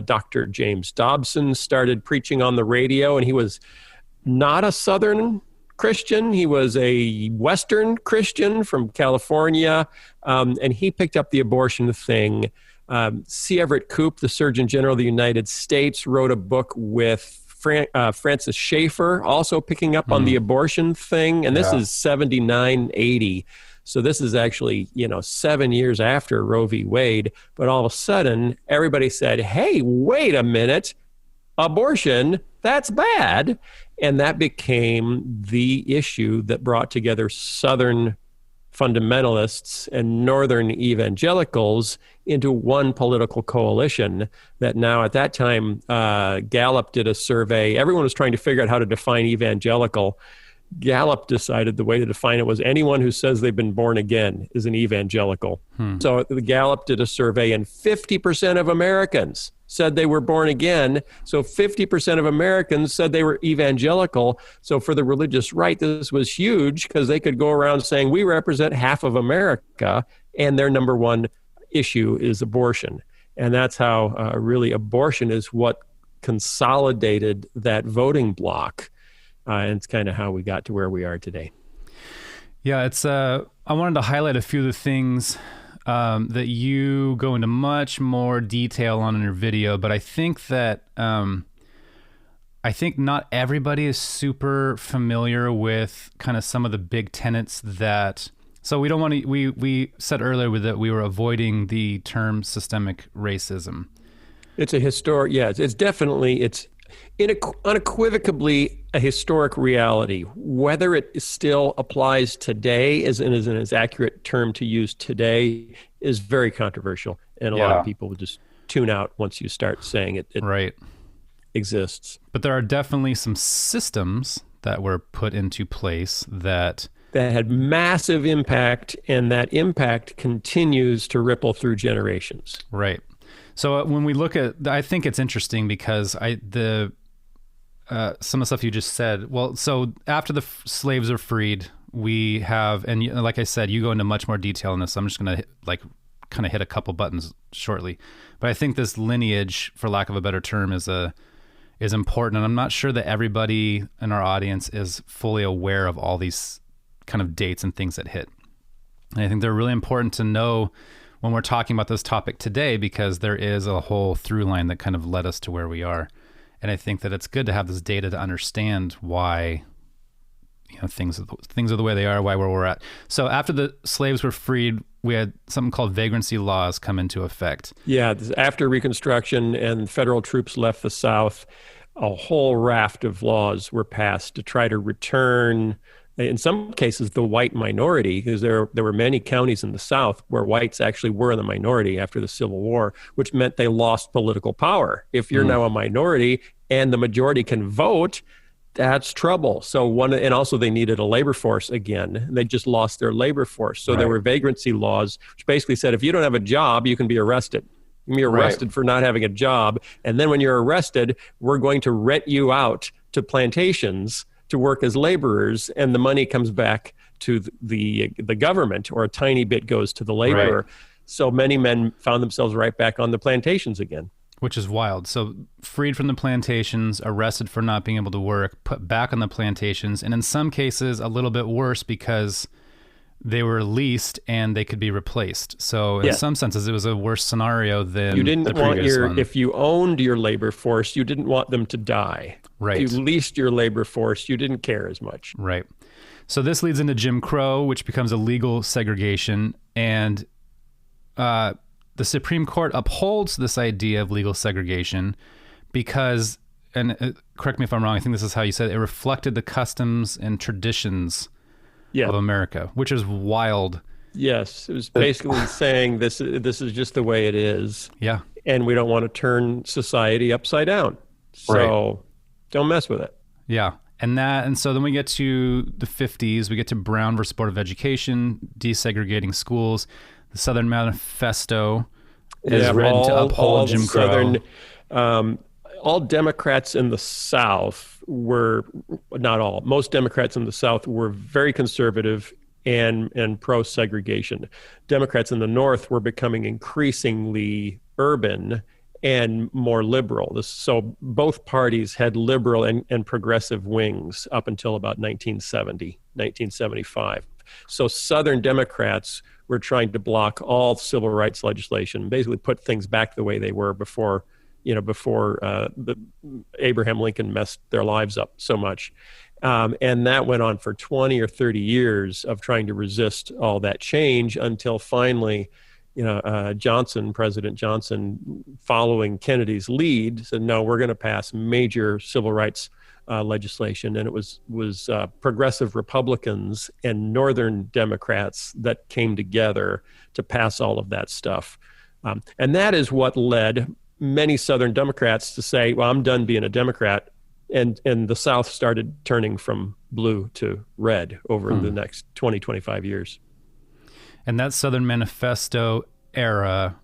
Dr. James Dobson started preaching on the radio. And he was not a Southern Christian. He was a Western Christian from California. And he picked up the abortion thing. C. Everett Koop, the Surgeon General of the United States, wrote a book with Francis Schaeffer, also picking up on the abortion thing. And this is 79, 80. So this is actually, 7 years after Roe v. Wade. But all of a sudden, everybody said, hey, wait a minute, abortion, that's bad. And that became the issue that brought together Southern fundamentalists and Northern evangelicals into one political coalition that now at that time, Gallup did a survey. Everyone was trying to figure out how to define evangelical. Gallup decided the way to define it was anyone who says they've been born again is an evangelical. So the Gallup did a survey and 50% of Americans said they were born again. So 50% of Americans said they were evangelical. So for the religious right, this was huge because they could go around saying we represent half of America and their number one issue is abortion. And that's how really abortion is what consolidated that voting bloc. And it's kind of how we got to where we are today. Yeah, it's. I wanted to highlight a few of the things that you go into much more detail on in your video, but I think that not everybody is super familiar with kind of some of the big tenets that. So we don't want to. We said earlier that we were avoiding the term systemic racism. It's a historic. Yeah, it's definitely unequivocally a historic reality. Whether it still applies today is an accurate term to use today is very controversial. And a lot of people would just tune out once you start saying it right. exists. But there are definitely some systems that were put into place that had massive impact, and that impact continues to ripple through generations. Right. So when we look at, I think it's interesting because some of the stuff you just said. Well, so after the slaves are freed, we have, and like I said, you go into much more detail in this. I'm just going to kind of hit a couple buttons shortly, but I think this lineage, for lack of a better term, is important, and I'm not sure that everybody in our audience is fully aware of all these kind of dates and things that hit. And I think they're really important to know when we're talking about this topic today, because there is a whole through line that kind of led us to where we are. And I think that it's good to have this data to understand why, things are the way they are, why where we're at. So after the slaves were freed, we had something called vagrancy laws come into effect. Yeah, after Reconstruction and federal troops left the South, a whole raft of laws were passed to try to return, in some cases, the white minority, because there were many counties in the South where whites actually were in the minority after the Civil War, which meant they lost political power. If you're now a minority and the majority can vote, that's trouble. So and also they needed a labor force again. They just lost their labor force. So there were vagrancy laws, which basically said if you don't have a job, you can be arrested. You can be arrested for not having a job. And then when you're arrested, we're going to rent you out to plantations to work as laborers, and the money comes back to the government, or a tiny bit goes to the laborer. Right. So many men found themselves right back on the plantations again. Which is wild. So freed from the plantations, arrested for not being able to work, put back on the plantations, and in some cases a little bit worse because they were leased and they could be replaced. So in some senses, it was a worse scenario than you didn't the want previous one. If you owned your labor force, you didn't want them to die. Right. If you leased your labor force, you didn't care as much. Right. So this leads into Jim Crow, which becomes a legal segregation, and the Supreme Court upholds this idea of legal segregation because, and correct me if I'm wrong, I think this is how you said it reflected the customs and traditions of America, which is wild. Yes, it was basically saying this is just the way it is. Yeah. And we don't want to turn society upside down. So don't mess with it. Yeah. And so then we get to the 50s, we get to Brown versus Board of Education, desegregating schools. The Southern Manifesto is written to uphold Jim Crow. All Democrats in the South were, not all, most Democrats in the South were very conservative and pro-segregation. Democrats in the North were becoming increasingly urban and more liberal. So both parties had liberal and progressive wings up until about 1970, 1975. So Southern Democrats were trying to block all civil rights legislation, basically put things back the way they were before Abraham Lincoln messed their lives up so much. And that went on for 20 or 30 years of trying to resist all that change until finally, President Johnson, following Kennedy's lead, said, no, we're going to pass major civil rights legislation. And it was progressive Republicans and Northern Democrats that came together to pass all of that stuff. And that is what led many Southern Democrats to say, well, I'm done being a Democrat. And the South started turning from blue to red over the next 20, 25 years. And that Southern Manifesto era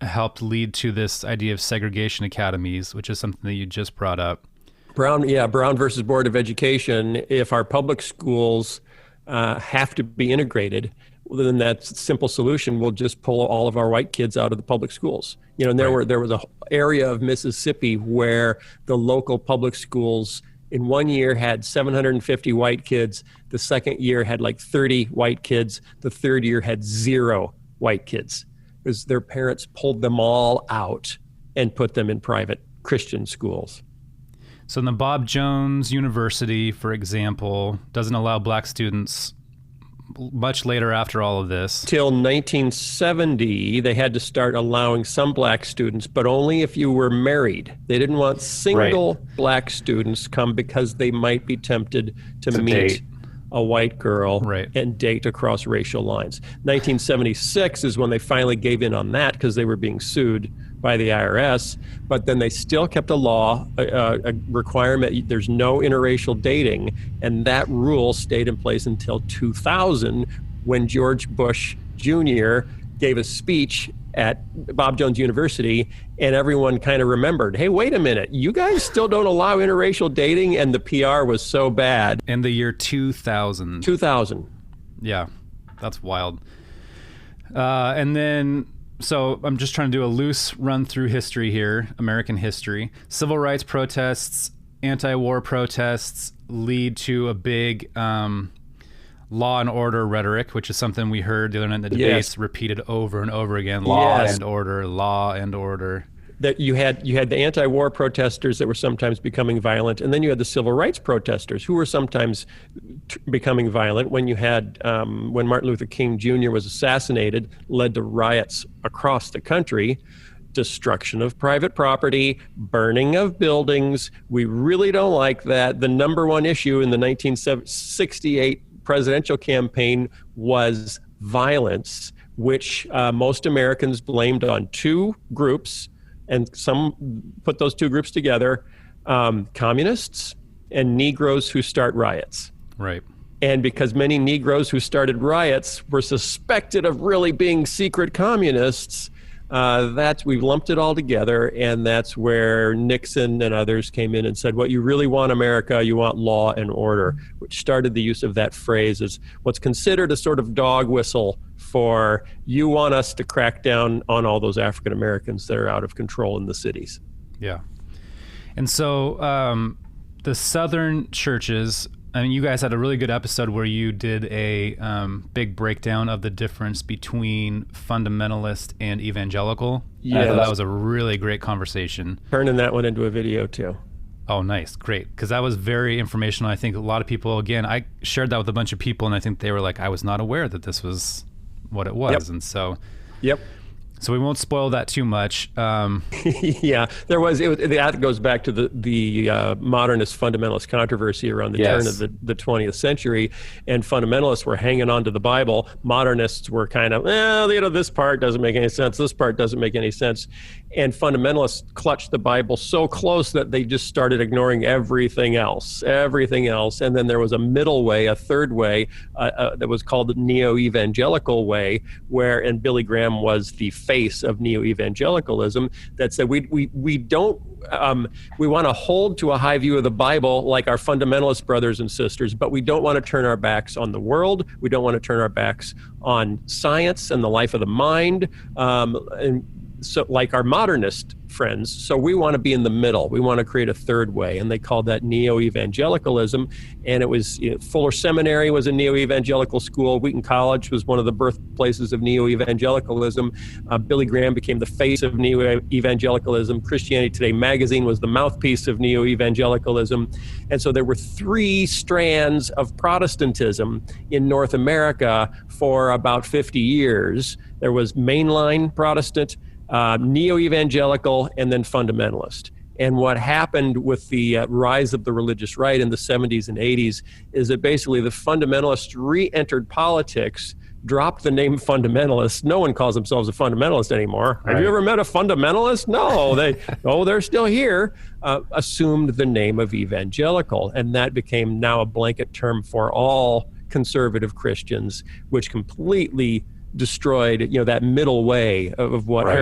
helped lead to this idea of segregation academies, which is something that you just brought up. Brown versus Board of Education. If our public schools have to be integrated, well, then that simple solution will just pull all of our white kids out of the public schools. And there was a area of Mississippi where the local public schools in one year had 750 white kids. The second year had like 30 white kids. The third year had 0 white kids because their parents pulled them all out and put them in private Christian schools. So in the Bob Jones University, for example, doesn't allow black students much later after all of this. Till 1970, they had to start allowing some black students, but only if you were married. They didn't want single black students come because they might be tempted to meet date a white girl and date across racial lines. 1976 is when they finally gave in on that because they were being sued by the IRS, but then they still kept a law, a requirement, there's no interracial dating, and that rule stayed in place until 2000 when George Bush Jr. gave a speech at Bob Jones University, and everyone kind of remembered, hey, wait a minute, you guys still don't allow interracial dating? And the PR was so bad. In the year 2000. 2000. Yeah, that's wild. And then, so I'm just trying to do a loose run through history here, American history. Civil rights protests, anti-war protests lead to a big law and order rhetoric, which is something we heard the other night in the debates repeated over and over again. Law and order, law and order. That you had the anti-war protesters that were sometimes becoming violent, and then you had the civil rights protesters who were sometimes becoming violent. When you had when Martin Luther King Jr. was assassinated, led to riots across the country, destruction of private property, burning of buildings. We really don't like that. The number one issue in the 1968 presidential campaign was violence, which most Americans blamed on two groups, and some put those two groups together, communists and Negroes who start riots. Right. And because many Negroes who started riots were suspected of really being secret communists, we've lumped it all together, and that's where Nixon and others came in and said, what you really want, America, you want law and order, which started the use of that phrase as what's considered a sort of dog whistle for you want us to crack down on all those African Americans that are out of control in the cities. Yeah. And so the Southern churches, I mean, you guys had a really good episode where you did a big breakdown of the difference between fundamentalist and evangelical. Yeah, I thought that was a really great conversation. Turning that one into a video too. Oh, nice. Great. Because that was very informational. I think a lot of people, again, I shared that with a bunch of people, and I think they were like, I was not aware that this was what it was. Yep. And so... Yep. So we won't spoil that too much. Yeah, that goes back to the modernist fundamentalist controversy around the turn of the 20th century, and fundamentalists were hanging on to the Bible. Modernists were kind of, this part doesn't make any sense. This part doesn't make any sense. And fundamentalists clutched the Bible so close that they just started ignoring everything else. And then there was a middle way, a third way that was called the neo-evangelical way, and Billy Graham was the face of neo-evangelicalism, that said we want to hold to a high view of the Bible like our fundamentalist brothers and sisters, but we don't want to turn our backs on the world. We don't want to turn our backs on science and the life of the mind, and so like our modernist friends. So we want to be in the middle. We want to create a third way, and they called that neo-evangelicalism. And it was Fuller Seminary was a neo-evangelical school. Wheaton College was one of the birthplaces of neo-evangelicalism. Billy Graham became the face of neo-evangelicalism. Christianity Today magazine was the mouthpiece of neo-evangelicalism. And so there were three strands of Protestantism in North America for about 50 years. There was mainline Protestant, neo-evangelical, and then fundamentalist. And what happened with the rise of the religious right in the 70s and 80s is that basically the fundamentalists re-entered politics, dropped the name fundamentalist. No one calls themselves a fundamentalist anymore. Right. Have you ever met a fundamentalist? No, they're still here. Assumed the name of evangelical. And that became now a blanket term for all conservative Christians, which completely destroyed, that middle way of what right.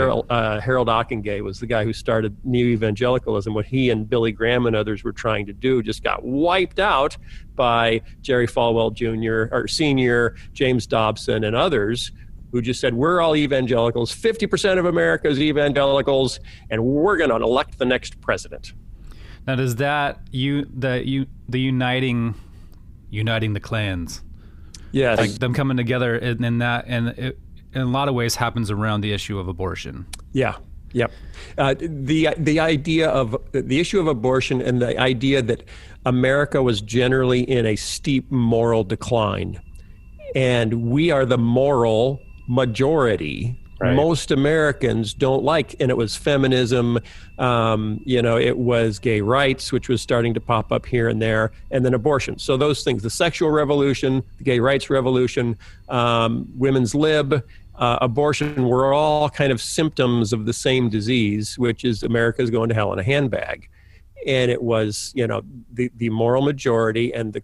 Harold Ockenga was the guy who started neo-evangelicalism. What he and Billy Graham and others were trying to do just got wiped out by Jerry Falwell Jr. or Sr., James Dobson, and others who just said, we're all evangelicals, 50% of America's evangelicals, and we're going to elect the next president. Now, does that the uniting the clans? Yes. Like them coming together in that, and it, in a lot of ways happens around the issue of abortion. Yeah. Yep. The idea of the issue of abortion and the idea that America was generally in a steep moral decline, and we are the moral majority. Right. Most Americans don't like, and it was feminism, it was gay rights, which was starting to pop up here and there, and then abortion. So those things, the sexual revolution, the gay rights revolution, women's lib, abortion, were all kind of symptoms of the same disease, which is America's going to hell in a handbag. And it was, the moral majority and the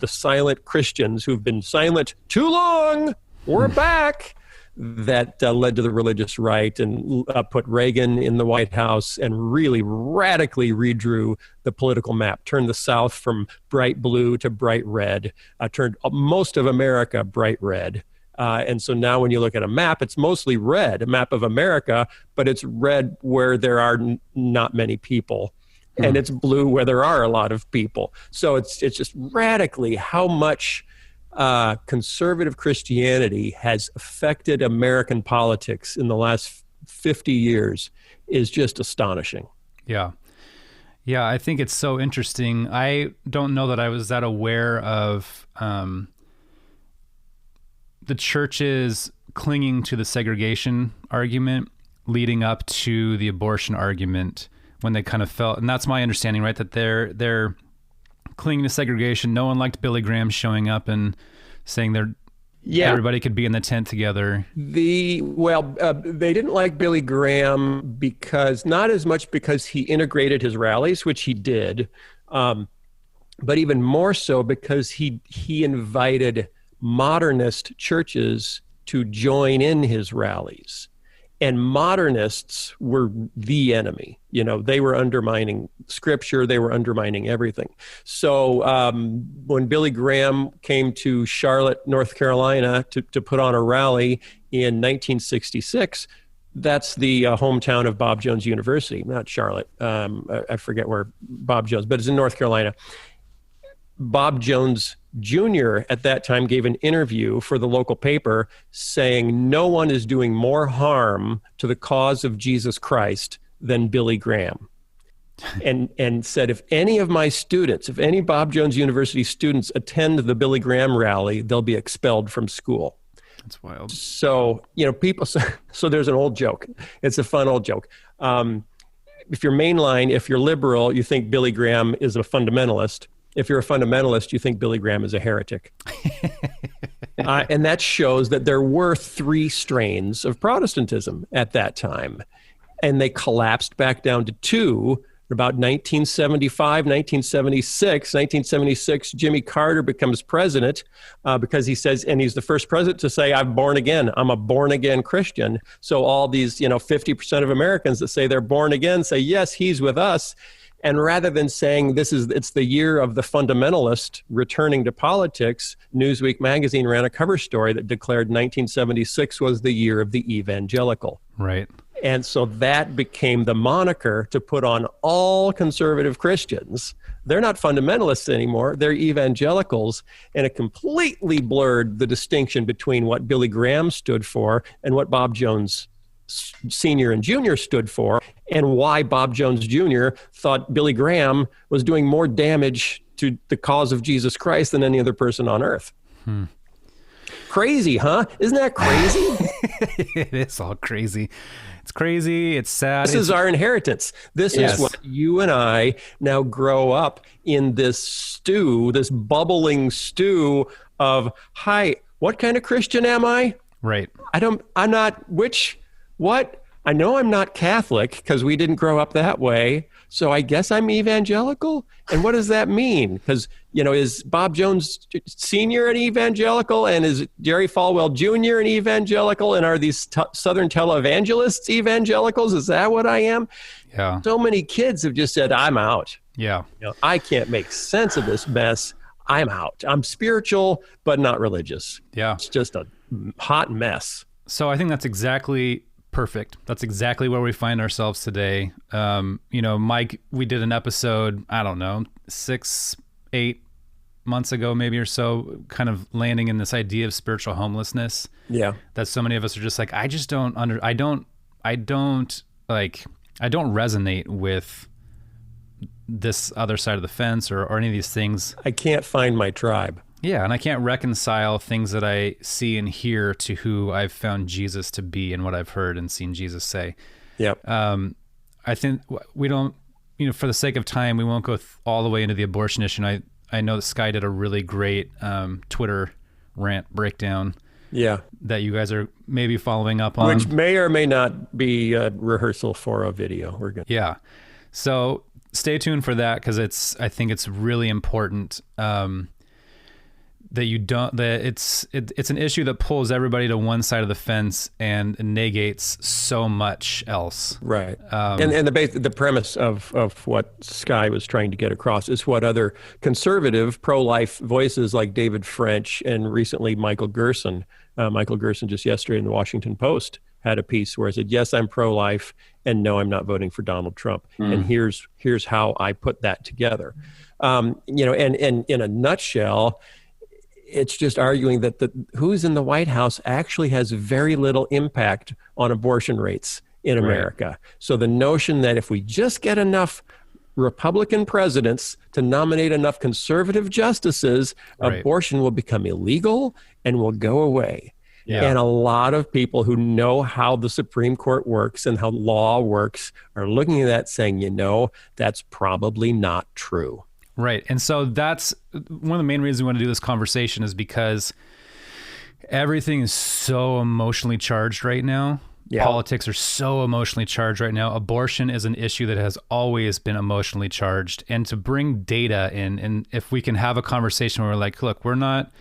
silent Christians who've been silent too long, we're back, that led to the religious right and put Reagan in the White House and really radically redrew the political map, turned the South from bright blue to bright red, turned most of America bright red. And so now when you look at a map, it's mostly red, a map of America, but it's red where there are not many people. And it's blue where there are a lot of people. So it's just radically how much conservative Christianity has affected American politics in the last 50 years is just astonishing. Yeah. Yeah, I think it's so interesting. I don't know that I was that aware of the churches clinging to the segregation argument leading up to the abortion argument when they kind of felt, and that's my understanding, right, that they're clinging to segregation. No one liked Billy Graham showing up and saying everybody could be in the tent together. They didn't like Billy Graham not as much because he integrated his rallies, which he did, but even more so because he invited modernist churches to join in his rallies. And modernists were the enemy. They were undermining scripture. They were undermining everything. So when Billy Graham came to Charlotte, North Carolina to put on a rally in 1966, that's the hometown of Bob Jones University, not Charlotte. I forget where Bob Jones, but it's in North Carolina. Bob Jones Jr. at that time gave an interview for the local paper saying no one is doing more harm to the cause of Jesus Christ than Billy Graham. And said, if any of my students, if any Bob Jones University students attend the Billy Graham rally, they'll be expelled from school. That's wild. So, people, so there's an old joke. It's a fun old joke. If you're mainline, if you're liberal, you think Billy Graham is a fundamentalist. If you're a fundamentalist, you think Billy Graham is a heretic. And that shows that there were 3 strains of Protestantism at that time. And they collapsed back down to 2. About 1975, 1976, Jimmy Carter becomes president because he says, and he's the first president to say, I'm born again. I'm a born again Christian. So all these, 50% of Americans that say they're born again say, yes, he's with us. And rather than saying it's the year of the fundamentalist returning to politics, Newsweek magazine ran a cover story that declared 1976 was the year of the evangelical. Right. And so that became the moniker to put on all conservative Christians. They're not fundamentalists anymore. They're evangelicals. And it completely blurred the distinction between what Billy Graham stood for and what Bob Jones Sr. and Jr. stood for, and why Bob Jones Jr. thought Billy Graham was doing more damage to the cause of Jesus Christ than any other person on earth. Crazy, huh? Isn't that crazy? It is all crazy. It's crazy. It's sad. This is our inheritance. This is what you and I now grow up in, this stew, this bubbling stew of, hi, what kind of Christian am I? Right. What? I know I'm not Catholic because we didn't grow up that way. So I guess I'm evangelical. And what does that mean? Because, is Bob Jones Sr. an evangelical, and is Jerry Falwell Jr. an evangelical? And are these Southern televangelists evangelicals? Is that what I am? Yeah. So many kids have just said, I'm out. Yeah. I can't make sense of this mess. I'm out. I'm spiritual, but not religious. Yeah. It's just a hot mess. So I think that's exactly perfect. That's exactly where we find ourselves today. Mike, we did an episode, I don't know, 6-8 months ago, maybe or so, kind of landing in this idea of spiritual homelessness. Yeah. That so many of us are just like, I don't resonate with this other side of the fence or any of these things. I can't find my tribe. Yeah, and I can't reconcile things that I see and hear to who I've found Jesus to be and what I've heard and seen Jesus say. Yep. I think we don't, for the sake of time, we won't go all the way into the abortion issue. And I know that Sky did a really great Twitter rant breakdown. Yeah. That you guys are maybe following up on. Which may or may not be a rehearsal for a video. We're good. Yeah. So stay tuned for that, because I think it's really important that it's an issue that pulls everybody to one side of the fence and negates so much else. Right. And the premise of what Sky was trying to get across is what other conservative pro-life voices like David French and recently Michael Gerson just yesterday in the Washington Post had a piece where I said, yes, I'm pro-life, and no, I'm not voting for Donald Trump. And here's how I put that together. And in a nutshell, it's just arguing that who's in the White House actually has very little impact on abortion rates in America. Right. So the notion that if we just get enough Republican presidents to nominate enough conservative justices, abortion will become illegal and will go away. Yeah. And a lot of people who know how the Supreme Court works and how law works are looking at that saying, that's probably not true. Right. And so that's one of the main reasons we want to do this conversation, is because everything is so emotionally charged right now. Yeah. Politics are so emotionally charged right now. Abortion is an issue that has always been emotionally charged. And to bring data in, and if we can have a conversation where we're like, look, we're not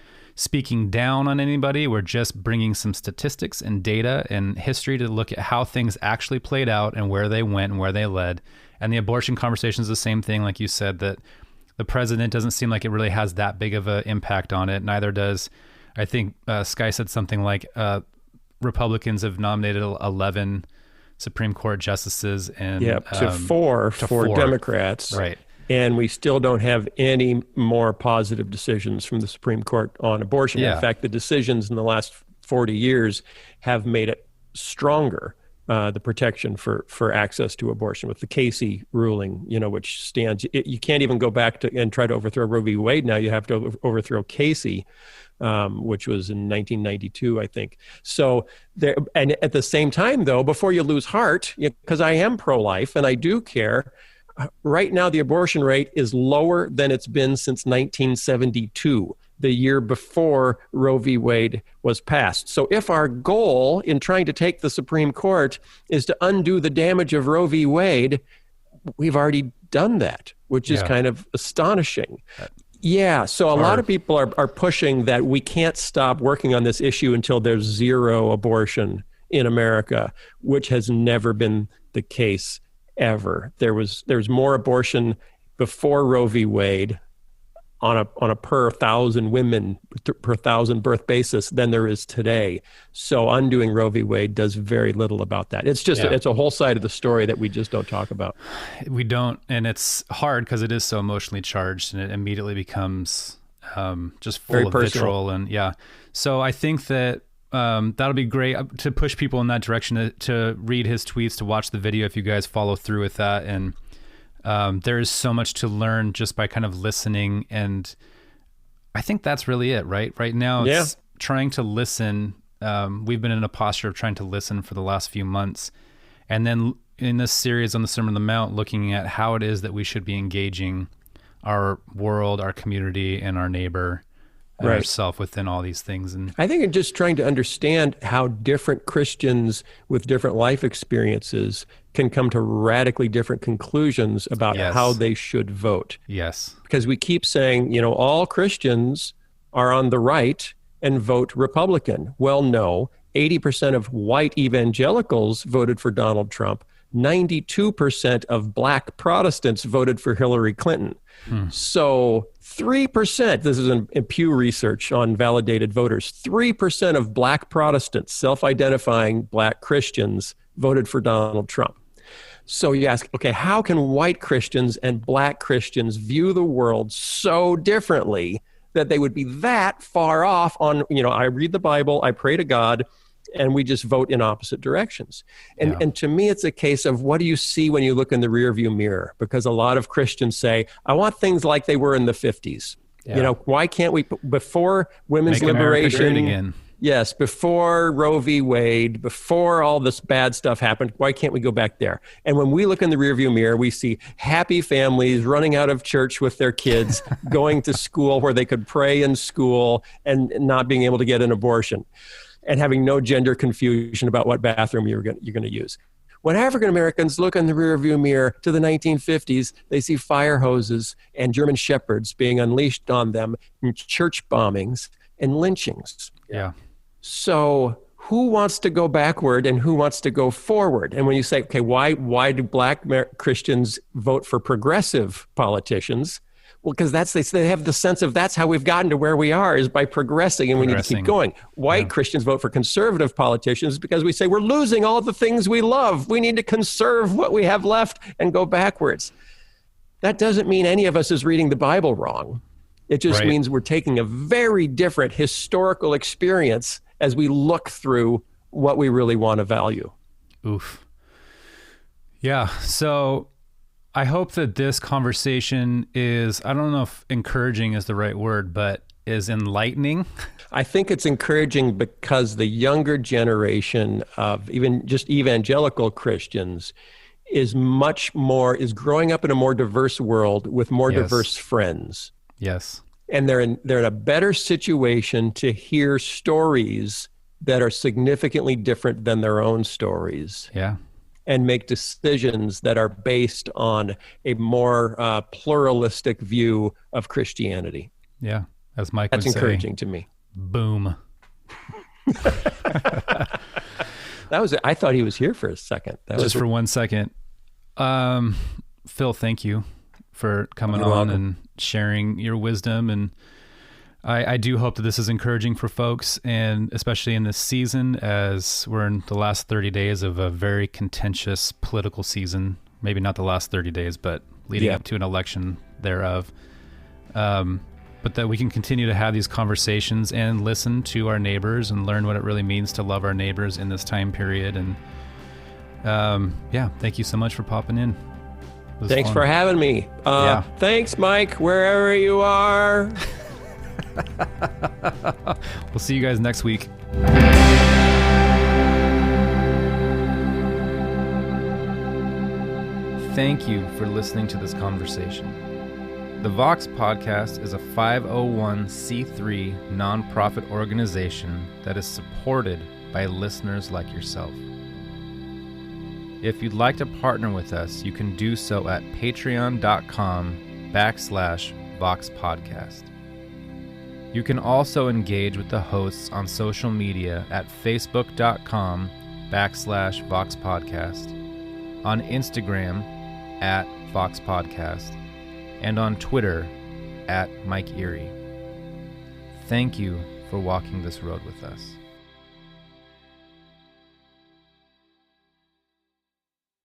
speaking down on anybody. We're just bringing some statistics and data and history to look at how things actually played out and where they went and where they led. And the abortion conversation is the same thing, like you said, that the president doesn't seem like it really has that big of an impact on it. Neither does, I think Sky said something like Republicans have nominated 11 Supreme Court justices and to four for Democrats. Right. And we still don't have any more positive decisions from the Supreme Court on abortion. Yeah. In fact, the decisions in the last 40 years have made it stronger, the protection for access to abortion with the Casey ruling, which stands. You can't even go back to and try to overthrow Roe v. Wade now. You have to overthrow Casey, which was in 1992, I think. So there, and at the same time, though, before you lose heart, because I am pro-life and I do care, right now the abortion rate is lower than it's been since 1972, the year before Roe v. Wade was passed. So if our goal in trying to take the Supreme Court is to undo the damage of Roe v. Wade, we've already done that, which is kind of astonishing. Yeah, so a lot of people are pushing that we can't stop working on this issue until there's zero abortion in America, which has never been the case ever. There's more abortion before Roe v. Wade on a per 1,000 women, per 1,000 birth basis than there is today. So undoing Roe v. Wade does very little about that. It's just it's a whole side of the story that we just don't talk about. We don't, and it's hard because it is so emotionally charged, and it immediately becomes just full of vitriol. And so I think that that'll be great to push people in that direction, to read his tweets, to watch the video if you guys follow through with that. And there is so much to learn just by kind of listening. And I think that's really it, right? Right now, it's trying to listen. We've been in a posture of trying to listen for the last few months. And then in this series on the Sermon on the Mount, looking at how it is that we should be engaging our world, our community, and our neighbor, ourself within all these things. And I think it's just trying to understand how different Christians with different life experiences can come to radically different conclusions about how they should vote. Yes. Because we keep saying, all Christians are on the right and vote Republican. Well, no, 80% of white evangelicals voted for Donald Trump. 92% of black Protestants voted for Hillary Clinton. So 3%, this is in Pew research on validated voters, 3% of black Protestants, self-identifying black Christians, voted for Donald Trump. So you ask, okay, how can white Christians and black Christians view the world so differently that they would be that far off on, I read the Bible, I pray to God, and we just vote in opposite directions. And to me, it's a case of what do you see when you look in the rearview mirror? Because a lot of Christians say, I want things like they were in the 50s. Why can't we, before women's liberation, yes, before Roe v. Wade, before all this bad stuff happened, why can't we go back there? And when we look in the rearview mirror, we see happy families running out of church with their kids, going to school where they could pray in school and not being able to get an abortion, and having no gender confusion about what bathroom you're going to use. When African Americans look in the rearview mirror to the 1950s, they see fire hoses and German shepherds being unleashed on them, and church bombings and lynchings. Yeah. So who wants to go backward and who wants to go forward? And when you say, okay, why do black Christians vote for progressive politicians? Well, because they have the sense of that's how we've gotten to where we are, is by progressing, and we need to keep going. White Christians vote for conservative politicians because we say we're losing all the things we love. We need to conserve what we have left and go backwards. That doesn't mean any of us is reading the Bible wrong. It just means we're taking a very different historical experience as we look through what we really want to value. Oof. Yeah. So I hope that this conversation is, I don't know if encouraging is the right word, but is enlightening. I think it's encouraging because the younger generation of even just evangelical Christians is growing up in a more diverse world with more diverse friends. Yes. And they're in a better situation to hear stories that are significantly different than their own stories. Yeah. And make decisions that are based on a more pluralistic view of Christianity. Yeah, as Mike That's would say. encouraging to me. Boom. I thought he was here for a second. Just for 1 second. Phil, thank you for coming on and sharing your wisdom. And I do hope that this is encouraging for folks, and especially in this season, as we're in the last 30 days of a very contentious political season. Maybe not the last 30 days, but leading up to an election thereof. But that we can continue to have these conversations and listen to our neighbors and learn what it really means to love our neighbors in this time period. And thank you so much for popping in. Thanks for having me. Thanks, Mike, wherever you are. We'll see you guys next week. Thank you for listening to this conversation. The Vox Podcast is a 501c3 nonprofit organization that is supported by listeners like yourself. If you'd like to partner with us, you can do so at patreon.com/Vox Podcast. You can also engage with the hosts on social media at facebook.com/Vox Podcast, on Instagram at Vox Podcast, and on Twitter at Mike Erie. Thank you for walking this road with us.